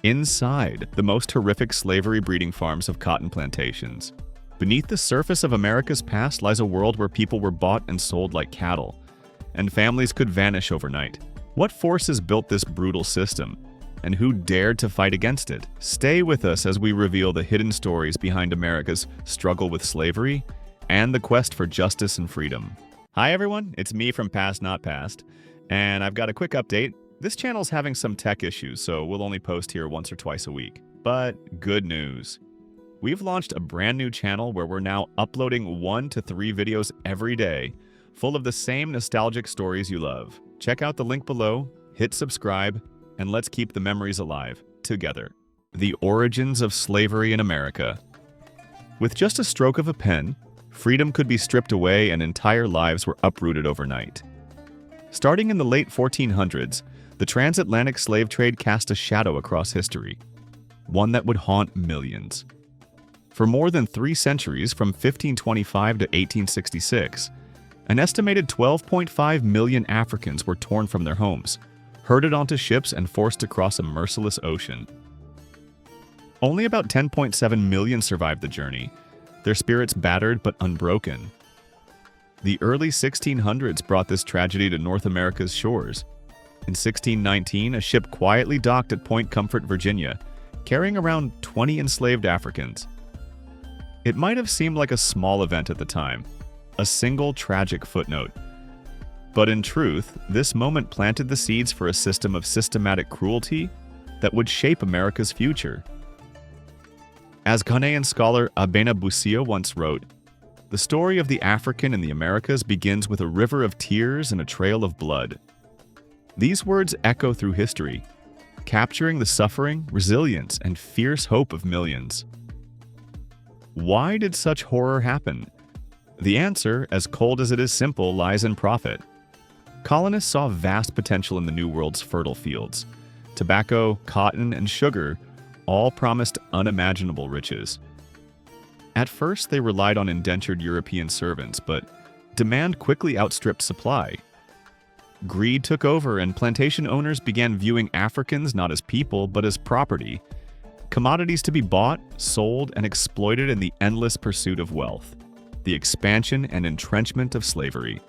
inside the most horrific slavery breeding farms of cotton plantations. Beneath the surface of America's past lies a world where people were bought and sold like cattle, and families could vanish overnight. What forces built this brutal system, and who dared to fight against it? Stay with us as we reveal the hidden stories behind America's struggle with slavery and the quest for justice and freedom. Hi everyone, it's me from Past Not Past, and I've got a quick update. This channel's having some tech issues, so we'll only post here once or twice a week. But good news. We've launched a brand new channel where we're now uploading 1 to 3 videos every day, full of the same nostalgic stories you love. Check out the link below, hit subscribe, and let's keep the memories alive, together. The origins of slavery in America. With just a stroke of a pen, freedom could be stripped away and entire lives were uprooted overnight. Starting in the late 1400s, the transatlantic slave trade cast a shadow across history, one that would haunt millions. For more than 3 centuries, from 1525 to 1866, an estimated 12.5 million Africans were torn from their homes, herded onto ships and forced to cross a merciless ocean. Only about 10.7 million survived the journey, their spirits battered but unbroken. The early 1600s brought this tragedy to North America's shores. In 1619, a ship quietly docked at Point Comfort, Virginia, carrying around 20 enslaved Africans. It might have seemed like a small event at the time, a single tragic footnote. But in truth, this moment planted the seeds for a system of systematic cruelty that would shape America's future. As Ghanaian scholar Abena Busia once wrote, "The story of the African in the Americas begins with a river of tears and a trail of blood." These words echo through history, capturing the suffering, resilience, and fierce hope of millions. Why did such horror happen? The answer, as cold as it is simple, lies in profit. Colonists saw vast potential in the New World's fertile fields. Tobacco, cotton, and sugar all promised unimaginable riches. At first, they relied on indentured European servants, but demand quickly outstripped supply. Greed took over, and plantation owners began viewing Africans not as people, but as property, commodities to be bought, sold, and exploited in the endless pursuit of wealth, the expansion and entrenchment of slavery.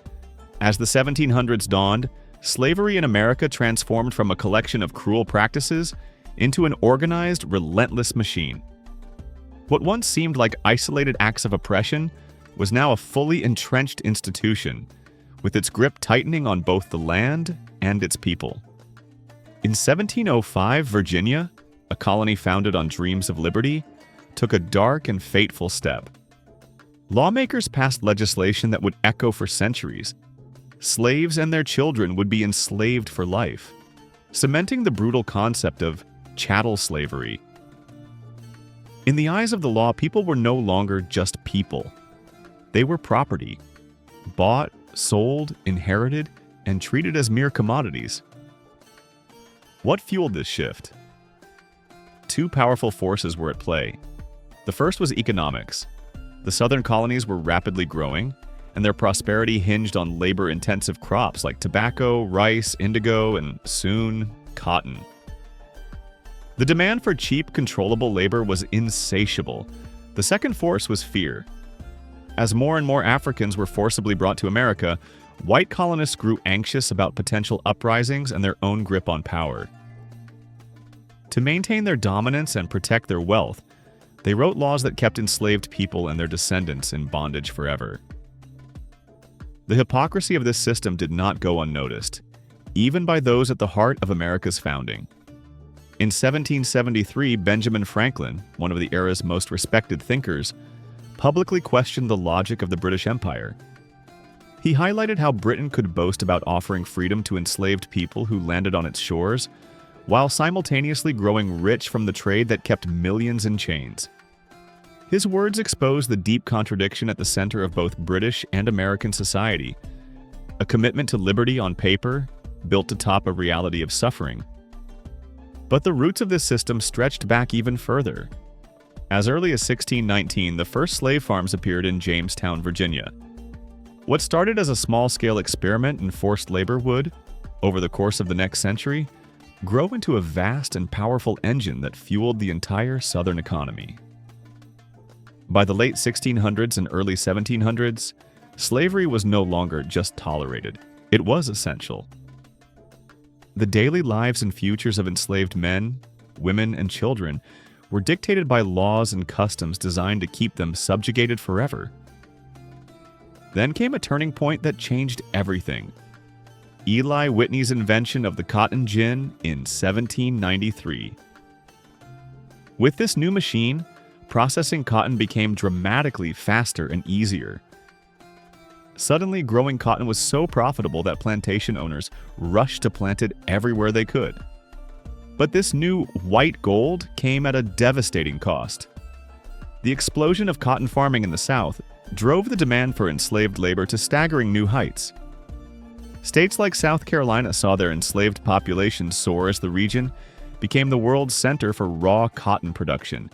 As the 1700s dawned, slavery in America transformed from a collection of cruel practices into an organized, relentless machine. What once seemed like isolated acts of oppression was now a fully entrenched institution, with its grip tightening on both the land and its people. In 1705, Virginia, a colony founded on dreams of liberty, took a dark and fateful step. Lawmakers passed legislation that would echo for centuries. Slaves and their children would be enslaved for life, cementing the brutal concept of chattel slavery. In the eyes of the law, people were no longer just people. They were property, bought, sold, inherited, and treated as mere commodities. What fueled this shift? 2 powerful forces were at play. The first was economics. The southern colonies were rapidly growing, and their prosperity hinged on labor-intensive crops like tobacco, rice, indigo, and soon, cotton. The demand for cheap, controllable labor was insatiable. The second force was fear. As more and more Africans were forcibly brought to America, white colonists grew anxious about potential uprisings and their own grip on power. To maintain their dominance and protect their wealth, they wrote laws that kept enslaved people and their descendants in bondage forever. The hypocrisy of this system did not go unnoticed, even by those at the heart of America's founding. In 1773, Benjamin Franklin, one of the era's most respected thinkers, publicly questioned the logic of the British Empire. He highlighted how Britain could boast about offering freedom to enslaved people who landed on its shores, while simultaneously growing rich from the trade that kept millions in chains. His words expose the deep contradiction at the center of both British and American society, a commitment to liberty on paper, built atop a reality of suffering. But the roots of this system stretched back even further. As early as 1619, the first slave farms appeared in Jamestown, Virginia. What started as a small-scale experiment in forced labor would, over the course of the next century, grow into a vast and powerful engine that fueled the entire Southern economy. By the late 1600s and early 1700s, slavery was no longer just tolerated, it was essential. The daily lives and futures of enslaved men, women, and children were dictated by laws and customs designed to keep them subjugated forever. Then came a turning point that changed everything. Eli Whitney's invention of the cotton gin in 1793. With this new machine, processing cotton became dramatically faster and easier. Suddenly, growing cotton was so profitable that plantation owners rushed to plant it everywhere they could. But this new white gold came at a devastating cost. The explosion of cotton farming in the South drove the demand for enslaved labor to staggering new heights. States like South Carolina saw their enslaved population soar as the region became the world's center for raw cotton production,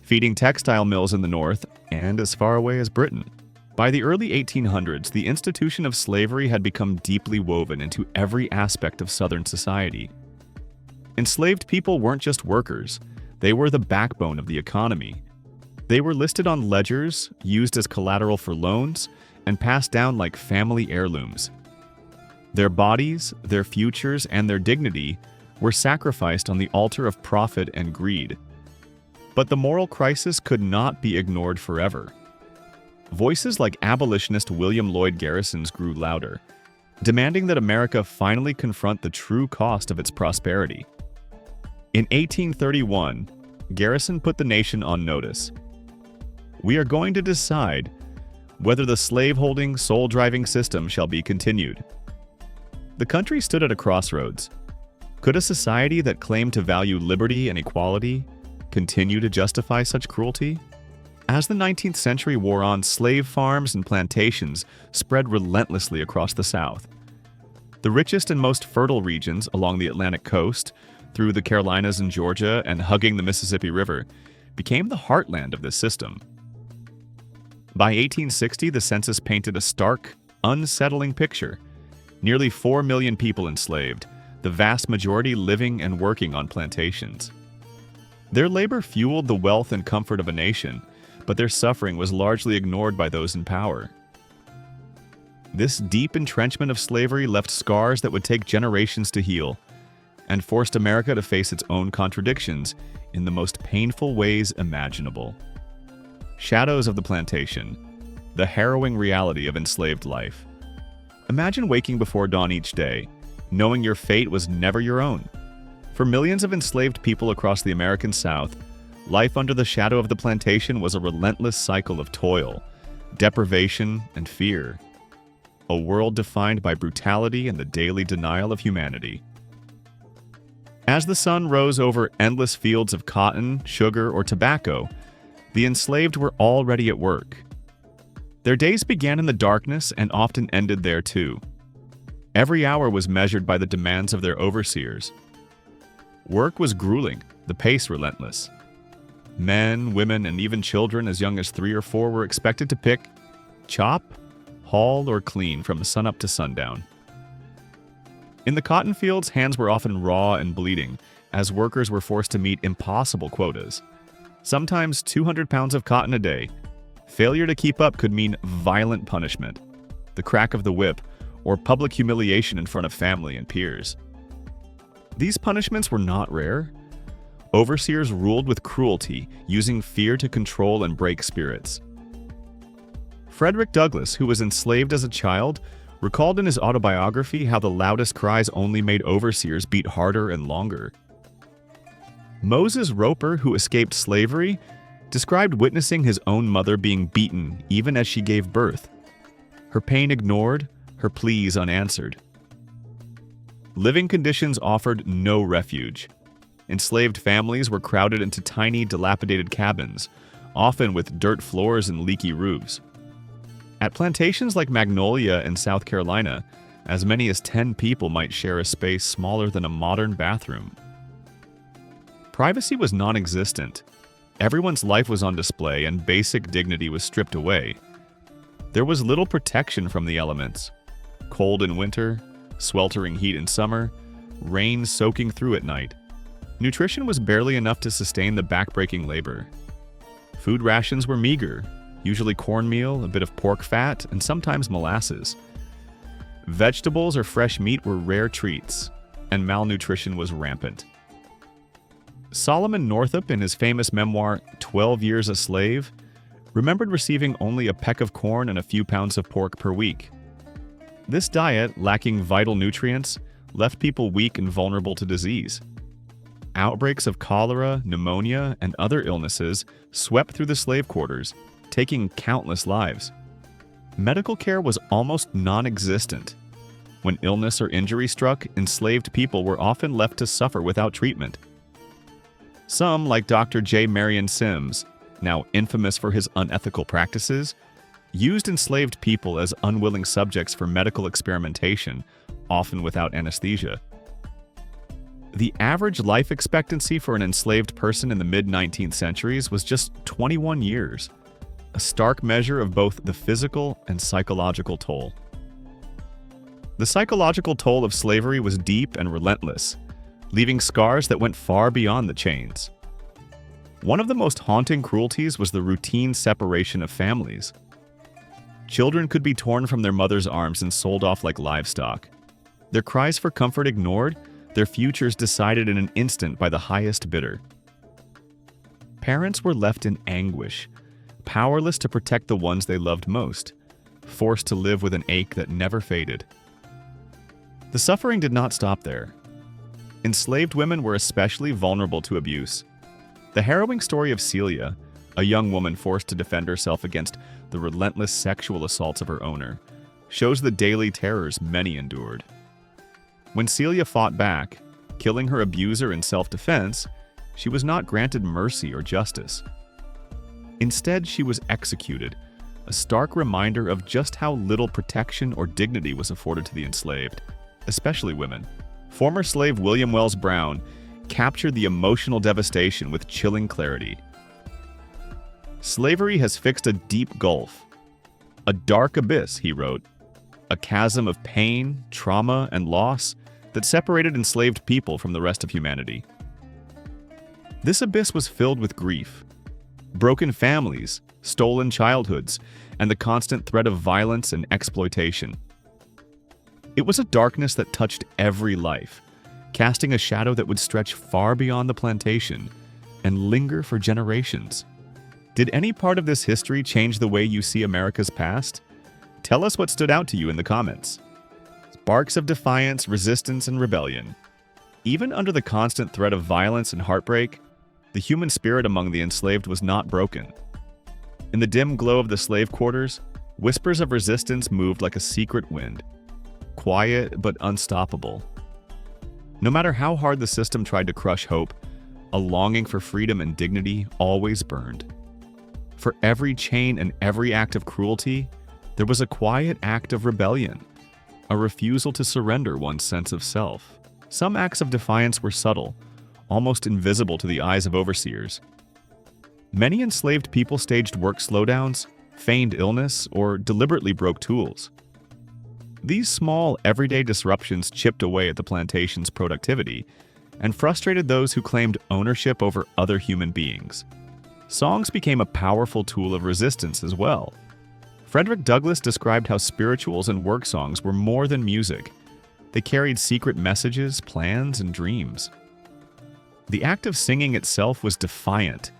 feeding textile mills in the North and as far away as Britain. By the early 1800s, the institution of slavery had become deeply woven into every aspect of Southern society. Enslaved people weren't just workers, they were the backbone of the economy. They were listed on ledgers, used as collateral for loans, and passed down like family heirlooms. Their bodies, their futures, and their dignity were sacrificed on the altar of profit and greed. But the moral crisis could not be ignored forever. Voices like abolitionist William Lloyd Garrison's grew louder, demanding that America finally confront the true cost of its prosperity. In 1831, Garrison put the nation on notice. "We are going to decide whether the slave-holding, soul-driving system shall be continued." The country stood at a crossroads. Could a society that claimed to value liberty and equality continue to justify such cruelty? As the 19th century wore on, slave farms and plantations spread relentlessly across the South. The richest and most fertile regions along the Atlantic coast, through the Carolinas and Georgia and hugging the Mississippi River, became the heartland of this system. By 1860, the census painted a stark, unsettling picture. Nearly 4 million people enslaved, the vast majority living and working on plantations. Their labor fueled the wealth and comfort of a nation, but their suffering was largely ignored by those in power. This deep entrenchment of slavery left scars that would take generations to heal, and forced America to face its own contradictions in the most painful ways imaginable. Shadows of the plantation, the harrowing reality of enslaved life. Imagine waking before dawn each day, knowing your fate was never your own. For millions of enslaved people across the American South, life under the shadow of the plantation was a relentless cycle of toil, deprivation, and fear. A world defined by brutality and the daily denial of humanity. As the sun rose over endless fields of cotton, sugar, or tobacco, the enslaved were already at work. Their days began in the darkness and often ended there too. Every hour was measured by the demands of their overseers. Work was grueling, the pace relentless. Men, women, and even children as young as 3 or 4 were expected to pick, chop, haul, or clean from sunup to sundown. In the cotton fields, hands were often raw and bleeding, as workers were forced to meet impossible quotas. Sometimes 200 pounds of cotton a day. Failure to keep up could mean violent punishment, the crack of the whip, or public humiliation in front of family and peers. These punishments were not rare. Overseers ruled with cruelty, using fear to control and break spirits. Frederick Douglass, who was enslaved as a child, recalled in his autobiography how the loudest cries only made overseers beat harder and longer. Moses Roper, who escaped slavery, described witnessing his own mother being beaten even as she gave birth. Her pain ignored, her pleas unanswered. Living conditions offered no refuge. Enslaved families were crowded into tiny, dilapidated cabins, often with dirt floors and leaky roofs. At plantations like Magnolia in South Carolina, as many as 10 people might share a space smaller than a modern bathroom. Privacy was non-existent. Everyone's life was on display and basic dignity was stripped away. There was little protection from the elements. Cold in winter, sweltering heat in summer, rain soaking through at night. Nutrition was barely enough to sustain the backbreaking labor. Food rations were meager, usually cornmeal, a bit of pork fat, and sometimes molasses. Vegetables or fresh meat were rare treats, and malnutrition was rampant. Solomon Northup, in his famous memoir, 12 Years a Slave, remembered receiving only a peck of corn and a few pounds of pork per week. This diet, lacking vital nutrients, left people weak and vulnerable to disease. Outbreaks of cholera, pneumonia, and other illnesses swept through the slave quarters, taking countless lives. Medical care was almost non-existent. When illness or injury struck, enslaved people were often left to suffer without treatment. Some, like Dr. J. Marion Sims, now infamous for his unethical practices, used enslaved people as unwilling subjects for medical experimentation, often without anesthesia. The average life expectancy for an enslaved person in the mid-19th centuries was just 21 years, a stark measure of both the physical and psychological toll. The psychological toll of slavery was deep and relentless, leaving scars that went far beyond the chains. One of the most haunting cruelties was the routine separation of families. Children could be torn from their mother's arms and sold off like livestock. Their cries for comfort ignored, their futures decided in an instant by the highest bidder. Parents were left in anguish, powerless to protect the ones they loved most, forced to live with an ache that never faded. The suffering did not stop there. Enslaved women were especially vulnerable to abuse. The harrowing story of Celia, a young woman forced to defend herself against the relentless sexual assaults of her owner, shows the daily terrors many endured. When Celia fought back, killing her abuser in self-defense, she was not granted mercy or justice. Instead, she was executed, a stark reminder of just how little protection or dignity was afforded to the enslaved, especially women. Former slave William Wells Brown captured the emotional devastation with chilling clarity. "Slavery has fixed a deep gulf, a dark abyss," he wrote, "a chasm of pain, trauma, and loss that separated enslaved people from the rest of humanity." This abyss was filled with grief, broken families, stolen childhoods, and the constant threat of violence and exploitation. It was a darkness that touched every life, casting a shadow that would stretch far beyond the plantation and linger for generations. Did any part of this history change the way you see America's past? Tell us what stood out to you in the comments. Sparks of defiance, resistance, and rebellion. Even under the constant threat of violence and heartbreak, the human spirit among the enslaved was not broken. In the dim glow of the slave quarters, whispers of resistance moved like a secret wind, quiet but unstoppable. No matter how hard the system tried to crush hope, a longing for freedom and dignity always burned. For every chain and every act of cruelty, there was a quiet act of rebellion, a refusal to surrender one's sense of self. Some acts of defiance were subtle, almost invisible to the eyes of overseers. Many enslaved people staged work slowdowns, feigned illness, or deliberately broke tools. These small, everyday disruptions chipped away at the plantation's productivity and frustrated those who claimed ownership over other human beings. Songs became a powerful tool of resistance as well. Frederick Douglass described how spirituals and work songs were more than music. They carried secret messages, plans, and dreams. The act of singing itself was defiant,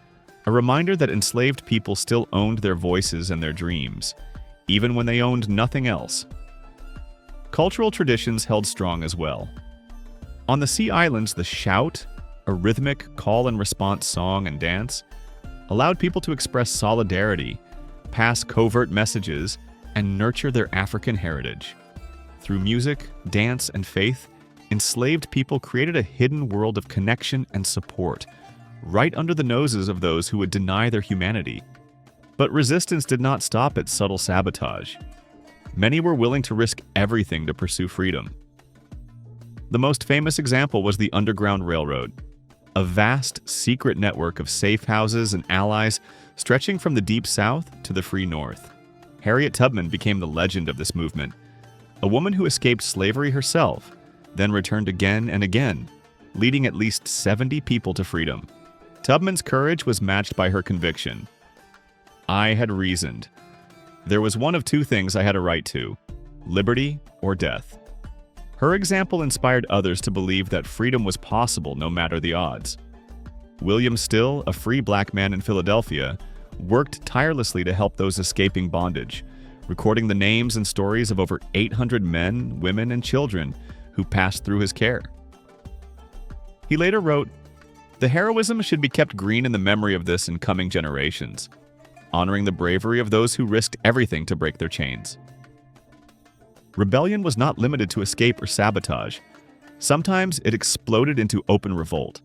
a reminder that enslaved people still owned their voices and their dreams, even when they owned nothing else. Cultural traditions held strong as well. On the Sea Islands, the shout, a rhythmic call-and-response song and dance, allowed people to express solidarity, pass covert messages, and nurture their African heritage. Through music, dance, and faith, enslaved people created a hidden world of connection and support, right under the noses of those who would deny their humanity. But resistance did not stop at subtle sabotage. Many were willing to risk everything to pursue freedom. The most famous example was the Underground Railroad, a vast, secret network of safe houses and allies stretching from the Deep South to the Free North. Harriet Tubman became the legend of this movement, a woman who escaped slavery herself, then returned again and again, leading at least 70 people to freedom. Tubman's courage was matched by her conviction. I had reasoned. There was one of two things I had a right to: liberty or death. Her example inspired others to believe that freedom was possible no matter the odds. William Still, a free black man in Philadelphia, worked tirelessly to help those escaping bondage, recording the names and stories of over 800 men, women, and children who passed through his care. He later wrote, "The heroism should be kept green in the memory of this and coming generations, honoring the bravery of those who risked everything to break their chains." Rebellion was not limited to escape or sabotage. Sometimes it exploded into open revolt.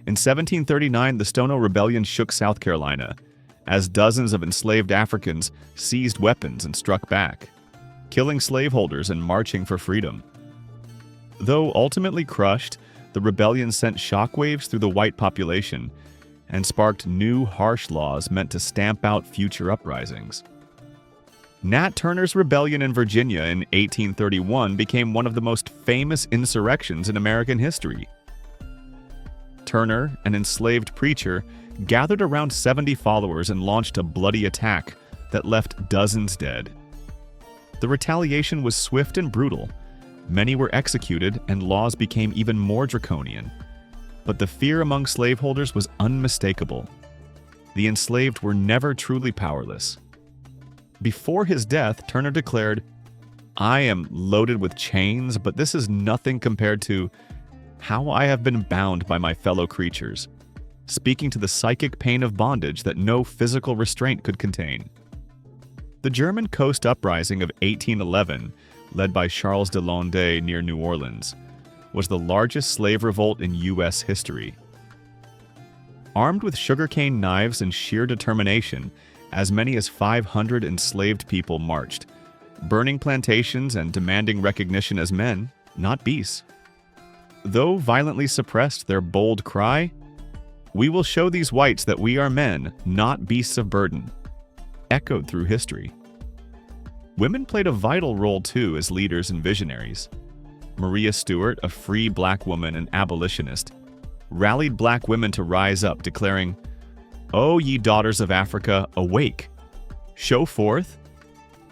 In 1739, the Stono Rebellion shook South Carolina, as dozens of enslaved Africans seized weapons and struck back, killing slaveholders and marching for freedom. Though ultimately crushed, the rebellion sent shockwaves through the white population and sparked new, harsh laws meant to stamp out future uprisings. Nat Turner's rebellion in Virginia in 1831 became one of the most famous insurrections in American history. Turner, an enslaved preacher, gathered around 70 followers and launched a bloody attack that left dozens dead. The retaliation was swift and brutal. Many were executed, and laws became even more draconian. But the fear among slaveholders was unmistakable. The enslaved were never truly powerless. Before his death, Turner declared, "I am loaded with chains, but this is nothing compared to how I have been bound by my fellow creatures," speaking to the psychic pain of bondage that no physical restraint could contain. The German Coast Uprising of 1811, led by Charles de Landais near New Orleans, was the largest slave revolt in U.S. history. Armed with sugarcane knives and sheer determination, as many as 500 enslaved people marched, burning plantations and demanding recognition as men, not beasts. Though violently suppressed, their bold cry, "We will show these whites that we are men, not beasts of burden," echoed through history. Women played a vital role too as leaders and visionaries. Maria Stewart, a free black woman and abolitionist, rallied black women to rise up, declaring, "O ye daughters of Africa, awake! Show forth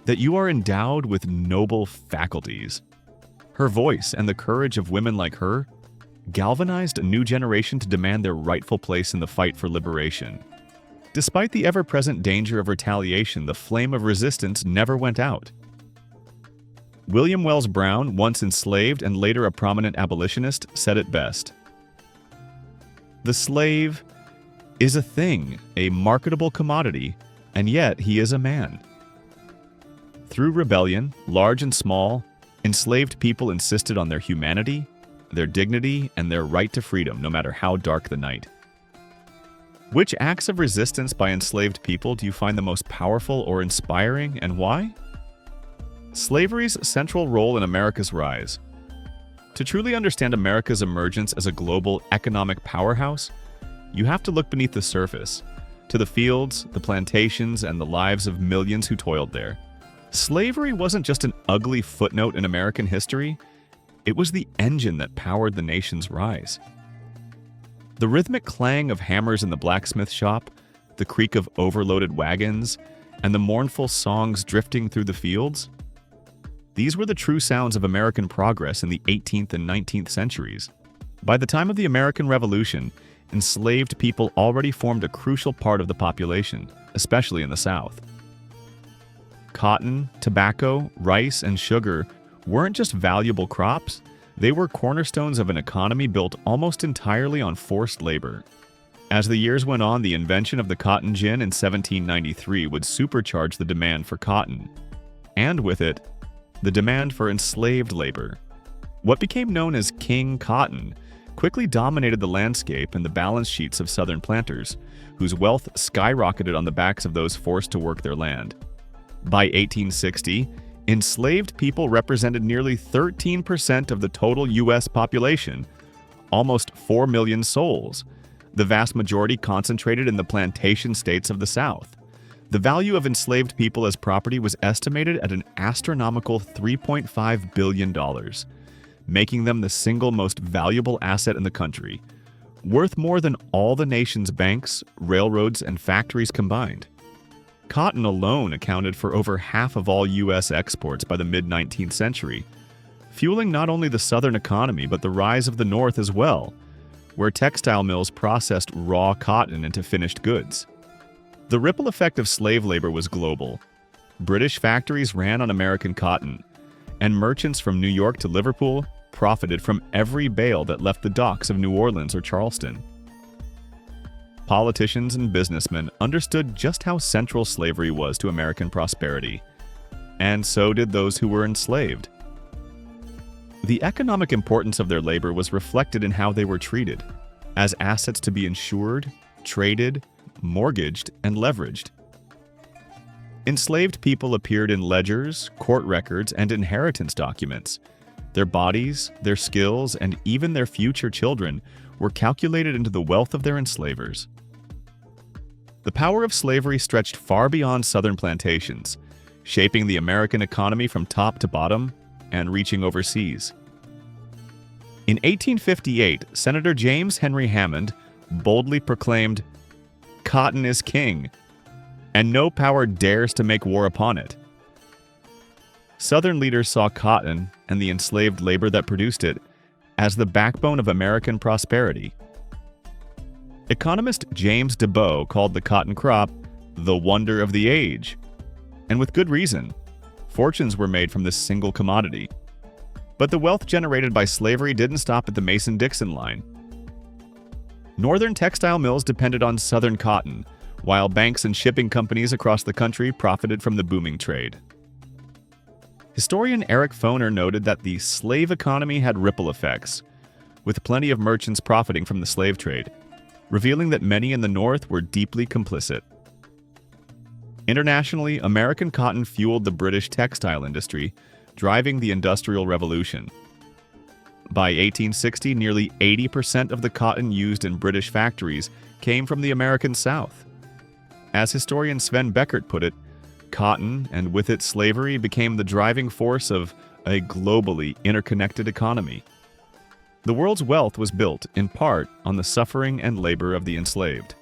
that you are endowed with noble faculties." Her voice and the courage of women like her galvanized a new generation to demand their rightful place in the fight for liberation. Despite the ever-present danger of retaliation, the flame of resistance never went out. William Wells Brown, once enslaved and later a prominent abolitionist, said it best, "The slave is a thing, a marketable commodity, and yet he is a man." Through rebellion, large and small, enslaved people insisted on their humanity, their dignity, and their right to freedom, no matter how dark the night. Which acts of resistance by enslaved people do you find the most powerful or inspiring, and why? Slavery's central role in America's rise. To truly understand America's emergence as a global economic powerhouse, you have to look beneath the surface, to the fields, the plantations, and the lives of millions who toiled there. Slavery wasn't just an ugly footnote in American history, it was the engine that powered the nation's rise. The rhythmic clang of hammers in the blacksmith shop, the creak of overloaded wagons, and the mournful songs drifting through the fields, these were the true sounds of American progress in the 18th and 19th centuries. By the time of the American Revolution, enslaved people already formed a crucial part of the population, especially in the South. Cotton, tobacco, rice, and sugar weren't just valuable crops, they were cornerstones of an economy built almost entirely on forced labor. As the years went on, the invention of the cotton gin in 1793 would supercharge the demand for cotton, and with it, the demand for enslaved labor. What became known as King Cotton quickly dominated the landscape and the balance sheets of Southern planters, whose wealth skyrocketed on the backs of those forced to work their land. By 1860, enslaved people represented nearly 13% of the total U.S. population, almost 4 million souls, the vast majority concentrated in the plantation states of the South. The value of enslaved people as property was estimated at an astronomical $3.5 billion. making them the single most valuable asset in the country, worth more than all the nation's banks, railroads, and factories combined. Cotton alone accounted for over half of all U.S. exports by the mid-19th century, fueling not only the Southern economy but the rise of the North as well, where textile mills processed raw cotton into finished goods. The ripple effect of slave labor was global. British factories ran on American cotton, and merchants from New York to Liverpool profited from every bale that left the docks of New Orleans or Charleston. Politicians and businessmen understood just how central slavery was to American prosperity, and so did those who were enslaved. The economic importance of their labor was reflected in how they were treated, as assets to be insured, traded, mortgaged, and leveraged. Enslaved people appeared in ledgers, court records, and inheritance documents. Their bodies, their skills, and even their future children were calculated into the wealth of their enslavers. The power of slavery stretched far beyond Southern plantations, shaping the American economy from top to bottom and reaching overseas. In 1858, Senator James Henry Hammond boldly proclaimed, "Cotton is king, and no power dares to make war upon it." Southern leaders saw cotton and the enslaved labor that produced it as the backbone of American prosperity. Economist James DeBow called the cotton crop the wonder of the age, and with good reason. Fortunes were made from this single commodity. But the wealth generated by slavery didn't stop at the Mason-Dixon line. Northern textile mills depended on Southern cotton, while banks and shipping companies across the country profited from the booming trade. Historian Eric Foner noted that the slave economy had ripple effects, with plenty of merchants profiting from the slave trade, revealing that many in the North were deeply complicit. Internationally, American cotton fueled the British textile industry, driving the Industrial Revolution. By 1860, nearly 80% of the cotton used in British factories came from the American South. As historian Sven Beckert put it, cotton, and with it slavery, became the driving force of a globally interconnected economy. The world's wealth was built, in part, on the suffering and labor of the enslaved.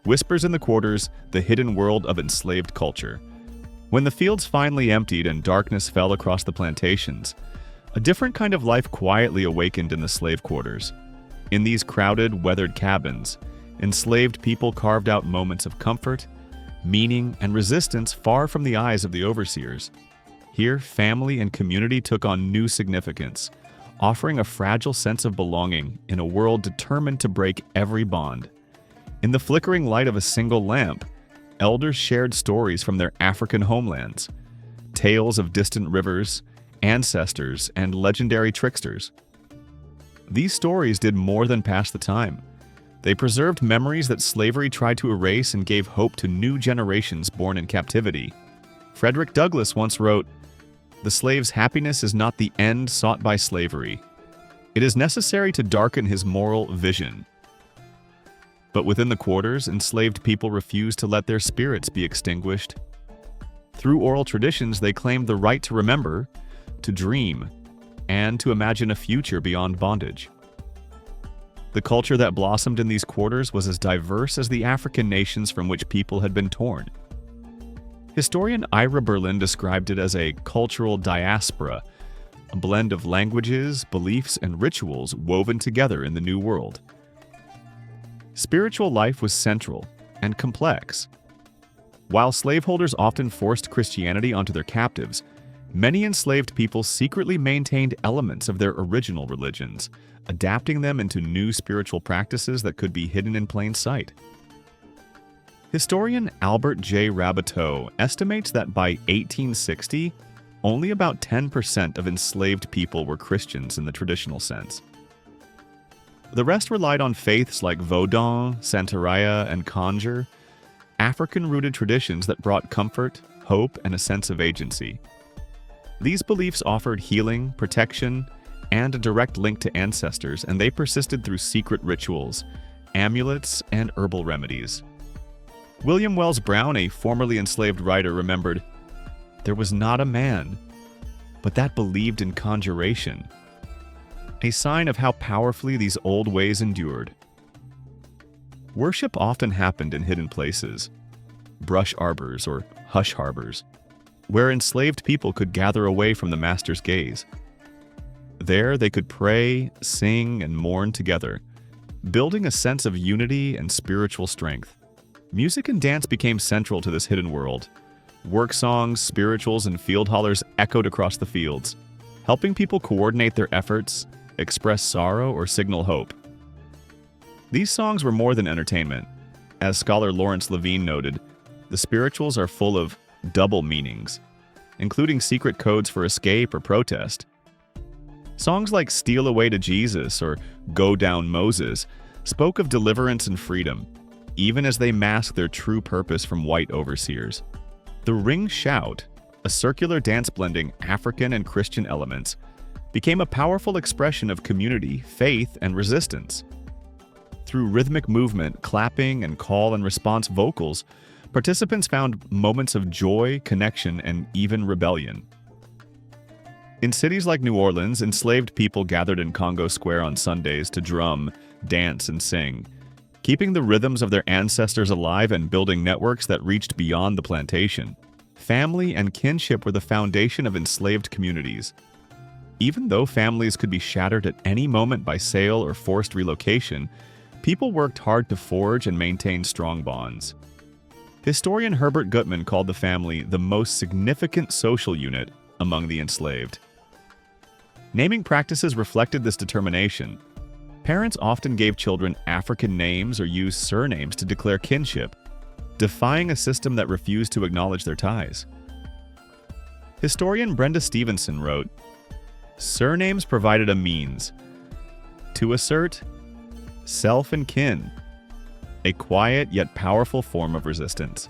Whispers in the Quarters, the hidden world of enslaved culture. When the fields finally emptied and darkness fell across the plantations, a different kind of life quietly awakened in the slave quarters. In these crowded, weathered cabins, enslaved people carved out moments of comfort, meaning, and resistance far from the eyes of the overseers. Here, family and community took on new significance, offering a fragile sense of belonging in a world determined to break every bond. In the flickering light of a single lamp, elders shared stories from their African homelands, tales of distant rivers, ancestors, and legendary tricksters. These stories did more than pass the time. They preserved memories that slavery tried to erase and gave hope to new generations born in captivity. Frederick Douglass once wrote, "The slave's happiness is not the end sought by slavery. It is necessary to darken his moral vision." But within the quarters, enslaved people refused to let their spirits be extinguished. Through oral traditions, they claimed the right to remember, to dream, and to imagine a future beyond bondage. The culture that blossomed in these quarters was as diverse as the African nations from which people had been torn. Historian Ira Berlin described it as a cultural diaspora, a blend of languages, beliefs, and rituals woven together in the New World. Spiritual life was central and complex. While slaveholders often forced Christianity onto their captives, many enslaved people secretly maintained elements of their original religions, adapting them into new spiritual practices that could be hidden in plain sight. Historian Albert J. Rabateau estimates that by 1860, only about 10% of enslaved people were Christians in the traditional sense. The rest relied on faiths like Vodun, Santeria, and Conjure, African-rooted traditions that brought comfort, hope, and a sense of agency. These beliefs offered healing, protection, and a direct link to ancestors, and they persisted through secret rituals, amulets, and herbal remedies. William Wells Brown, a formerly enslaved writer, remembered, "There was not a man, but that believed in conjuration, a sign of how powerfully these old ways endured. Worship often happened in hidden places, brush arbors or hush harbors, where enslaved people could gather away from the master's gaze. There they could pray, sing, and mourn together, building a sense of unity and spiritual strength. Music and dance became central to this hidden world. Work songs, spirituals, and field hollers echoed across the fields, helping people coordinate their efforts, express sorrow, or signal hope. These songs were more than entertainment. As scholar Lawrence Levine noted, the spirituals are full of double meanings, including secret codes for escape or protest. Songs like Steal Away to Jesus or Go Down Moses spoke of deliverance and freedom, even as they masked their true purpose from white overseers. The Ring Shout, a circular dance blending African and Christian elements, became a powerful expression of community, faith, and resistance. Through rhythmic movement, clapping, and call and response vocals, participants found moments of joy, connection, and even rebellion. In cities like New Orleans, enslaved people gathered in Congo Square on Sundays to drum, dance, and sing, keeping the rhythms of their ancestors alive and building networks that reached beyond the plantation. Family and kinship were the foundation of enslaved communities. Even though families could be shattered at any moment by sale or forced relocation, people worked hard to forge and maintain strong bonds. Historian Herbert Gutman called the family the most significant social unit among the enslaved. Naming practices reflected this determination. Parents often gave children African names or used surnames to declare kinship, defying a system that refused to acknowledge their ties. Historian Brenda Stevenson wrote, "Surnames provided a means to assert self and kin, a quiet yet powerful form of resistance.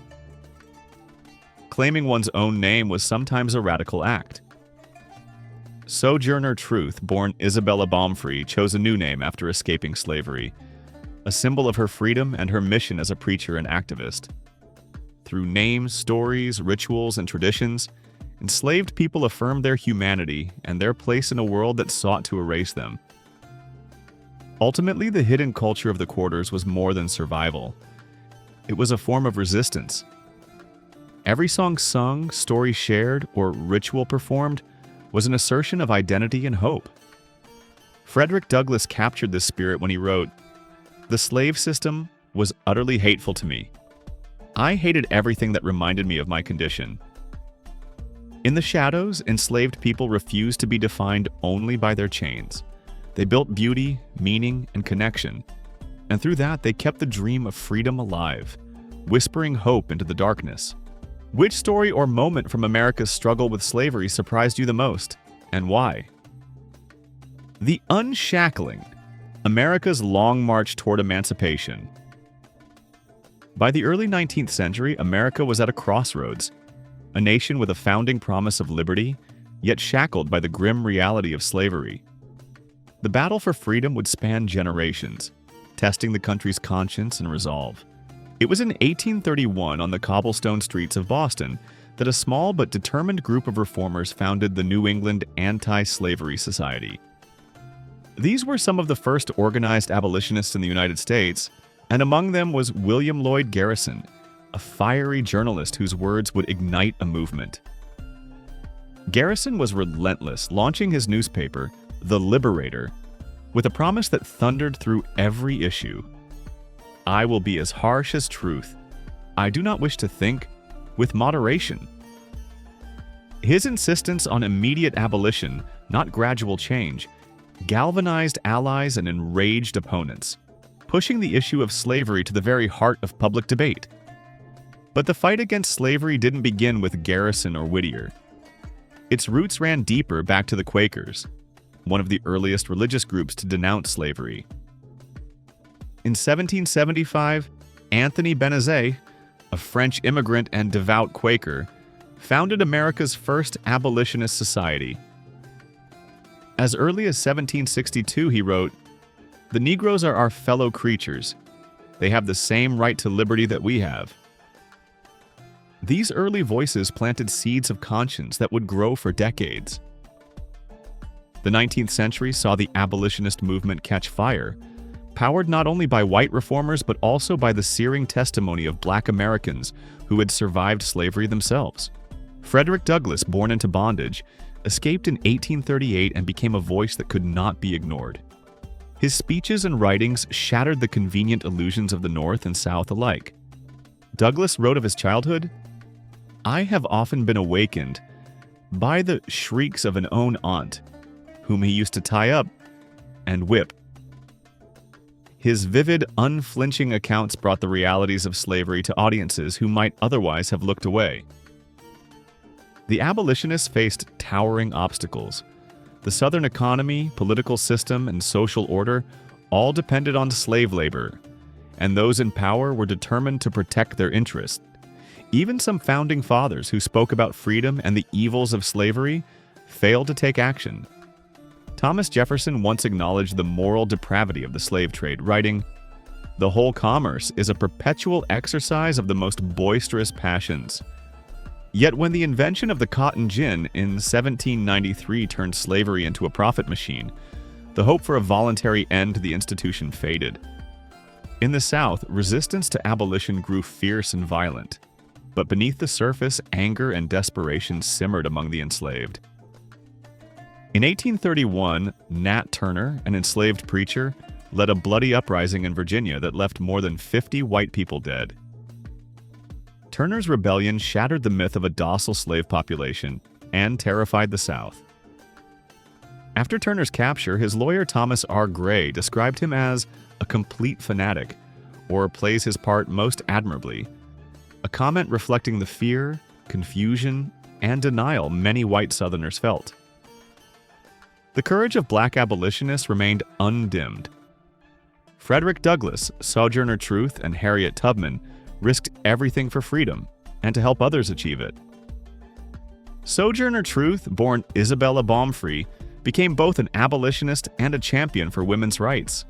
Claiming one's own name was sometimes a radical act. Sojourner Truth, born Isabella Baumfree, chose a new name after escaping slavery, a symbol of her freedom and her mission as a preacher and activist. Through names, stories, rituals, and traditions, enslaved people affirmed their humanity and their place in a world that sought to erase them. Ultimately, the hidden culture of the quarters was more than survival. It was a form of resistance. Every song sung, story shared, or ritual performed was an assertion of identity and hope. Frederick Douglass captured this spirit when he wrote, "The slave system was utterly hateful to me. I hated everything that reminded me of my condition." In the shadows, enslaved people refused to be defined only by their chains. They built beauty, meaning, and connection, and through that they kept the dream of freedom alive, whispering hope into the darkness. Which story or moment from America's struggle with slavery surprised you the most, and why? The Unshackling, America's long march toward emancipation. By the early 19th century, America was at a crossroads, a nation with a founding promise of liberty, yet shackled by the grim reality of slavery. The battle for freedom would span generations, testing the country's conscience and resolve. It was in 1831 on the cobblestone streets of Boston that a small but determined group of reformers founded the New England Anti-Slavery Society. These were some of the first organized abolitionists in the United States, and among them was William Lloyd Garrison, a fiery journalist whose words would ignite a movement. Garrison was relentless, launching his newspaper, The Liberator, with a promise that thundered through every issue. "I will be as harsh as truth. I do not wish to think with moderation." His insistence on immediate abolition, not gradual change, galvanized allies and enraged opponents, pushing the issue of slavery to the very heart of public debate. But the fight against slavery didn't begin with Garrison or Whittier. Its roots ran deeper back to the Quakers, one of the earliest religious groups to denounce slavery. In 1775, Anthony Benezet, a French immigrant and devout Quaker, founded America's first abolitionist society. As early as 1762, he wrote, "The Negroes are our fellow creatures. They have the same right to liberty that we have." These early voices planted seeds of conscience that would grow for decades. The 19th century saw the abolitionist movement catch fire, powered not only by white reformers but also by the searing testimony of Black Americans who had survived slavery themselves. Frederick Douglass, born into bondage, escaped in 1838 and became a voice that could not be ignored. His speeches and writings shattered the convenient illusions of the North and South alike. Douglass wrote of his childhood, "I have often been awakened by the shrieks of an own aunt, whom he used to tie up and whip." His vivid, unflinching accounts brought the realities of slavery to audiences who might otherwise have looked away. The abolitionists faced towering obstacles. The Southern economy, political system, and social order all depended on slave labor, and those in power were determined to protect their interests. Even some founding fathers who spoke about freedom and the evils of slavery failed to take action. Thomas Jefferson once acknowledged the moral depravity of the slave trade, writing, "The whole commerce is a perpetual exercise of the most boisterous passions." Yet when the invention of the cotton gin in 1793 turned slavery into a profit machine, the hope for a voluntary end to the institution faded. In the South, resistance to abolition grew fierce and violent, but beneath the surface, anger and desperation simmered among the enslaved. In 1831, Nat Turner, an enslaved preacher, led a bloody uprising in Virginia that left more than 50 white people dead. Turner's rebellion shattered the myth of a docile slave population and terrified the South. After Turner's capture, his lawyer Thomas R. Gray described him as a complete fanatic, or plays his part most admirably, a comment reflecting the fear, confusion, and denial many white Southerners felt. The courage of Black abolitionists remained undimmed. Frederick Douglass, Sojourner Truth, and Harriet Tubman risked everything for freedom and to help others achieve it. Sojourner Truth, born Isabella Baumfree, became both an abolitionist and a champion for women's rights.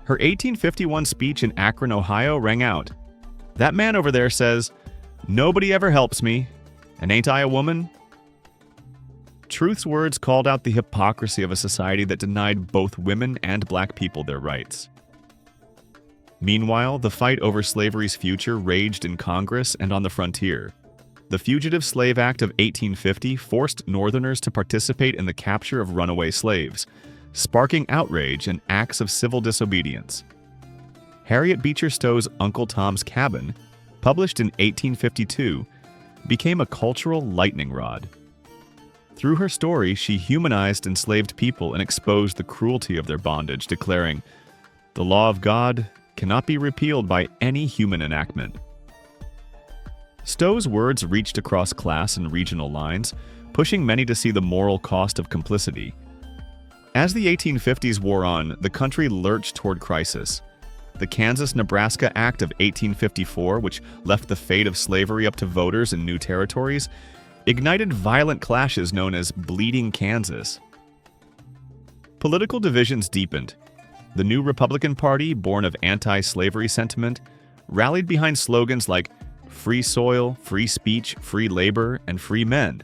Her 1851 speech in Akron, Ohio rang out, "That man over there says, 'Nobody ever helps me, and ain't I a woman?'" Truth's words called out the hypocrisy of a society that denied both women and Black people their rights. Meanwhile, the fight over slavery's future raged in Congress and on the frontier. The Fugitive Slave Act of 1850 forced Northerners to participate in the capture of runaway slaves, sparking outrage and acts of civil disobedience. Harriet Beecher Stowe's Uncle Tom's Cabin, published in 1852, became a cultural lightning rod. Through her story, she humanized enslaved people and exposed the cruelty of their bondage, declaring, "The law of God cannot be repealed by any human enactment." Stowe's words reached across class and regional lines, pushing many to see the moral cost of complicity. As the 1850s wore on, the country lurched toward crisis. The Kansas-Nebraska Act of 1854, which left the fate of slavery up to voters in new territories, ignited violent clashes known as Bleeding Kansas. Political divisions deepened. The new Republican Party, born of anti-slavery sentiment, rallied behind slogans like "free soil, free speech, free labor, and free men."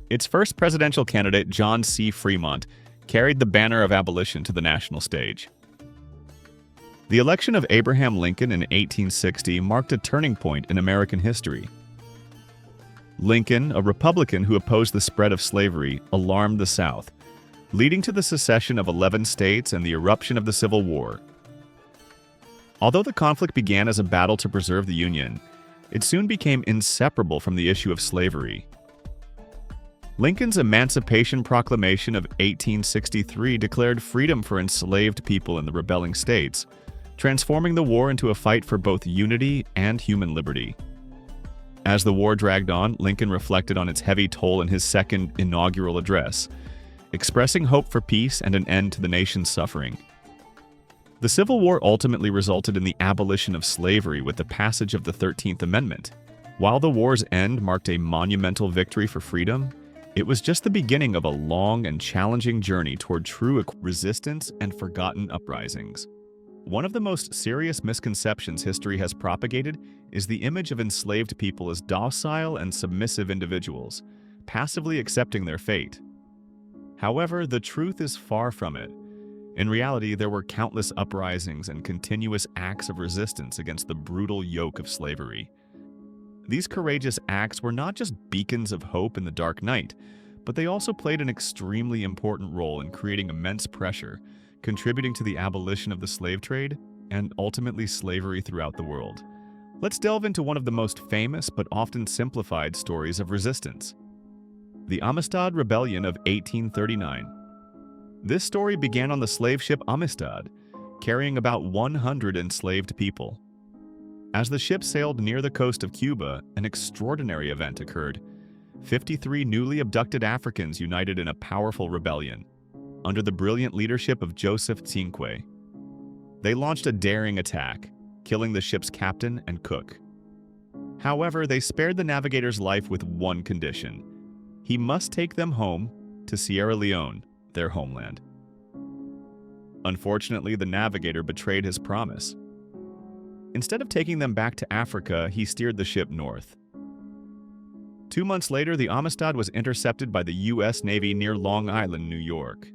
Its first presidential candidate, John C. Fremont, carried the banner of abolition to the national stage. The election of Abraham Lincoln in 1860 marked a turning point in American history. Lincoln, a Republican who opposed the spread of slavery, alarmed the South, leading to the secession of 11 states and the eruption of the Civil War. Although the conflict began as a battle to preserve the Union, it soon became inseparable from the issue of slavery. Lincoln's Emancipation Proclamation of 1863 declared freedom for enslaved people in the rebelling states, transforming the war into a fight for both unity and human liberty. As the war dragged on, Lincoln reflected on its heavy toll in his second inaugural address, expressing hope for peace and an end to the nation's suffering. The Civil War ultimately resulted in the abolition of slavery with the passage of the 13th Amendment. While the war's end marked a monumental victory for freedom, it was just the beginning of a long and challenging journey toward true resistance and forgotten uprisings. One of the most serious misconceptions history has propagated is the image of enslaved people as docile and submissive individuals, passively accepting their fate. However, the truth is far from it. In reality, there were countless uprisings and continuous acts of resistance against the brutal yoke of slavery. These courageous acts were not just beacons of hope in the dark night, but they also played an extremely important role in creating immense pressure, contributing to the abolition of the slave trade and ultimately slavery throughout the world. Let's delve into one of the most famous but often simplified stories of resistance: the Amistad Rebellion of 1839. This story began on the slave ship Amistad, carrying about 100 enslaved people. As the ship sailed near the coast of Cuba, an extraordinary event occurred. 53 newly abducted Africans united in a powerful rebellion, under the brilliant leadership of Joseph Cinque. They launched a daring attack, killing the ship's captain and cook. However, they spared the navigator's life with one condition: he must take them home to Sierra Leone, their homeland. Unfortunately, the navigator betrayed his promise. Instead of taking them back to Africa, he steered the ship north. 2 months later, the Amistad was intercepted by the U.S. Navy near Long Island, New York.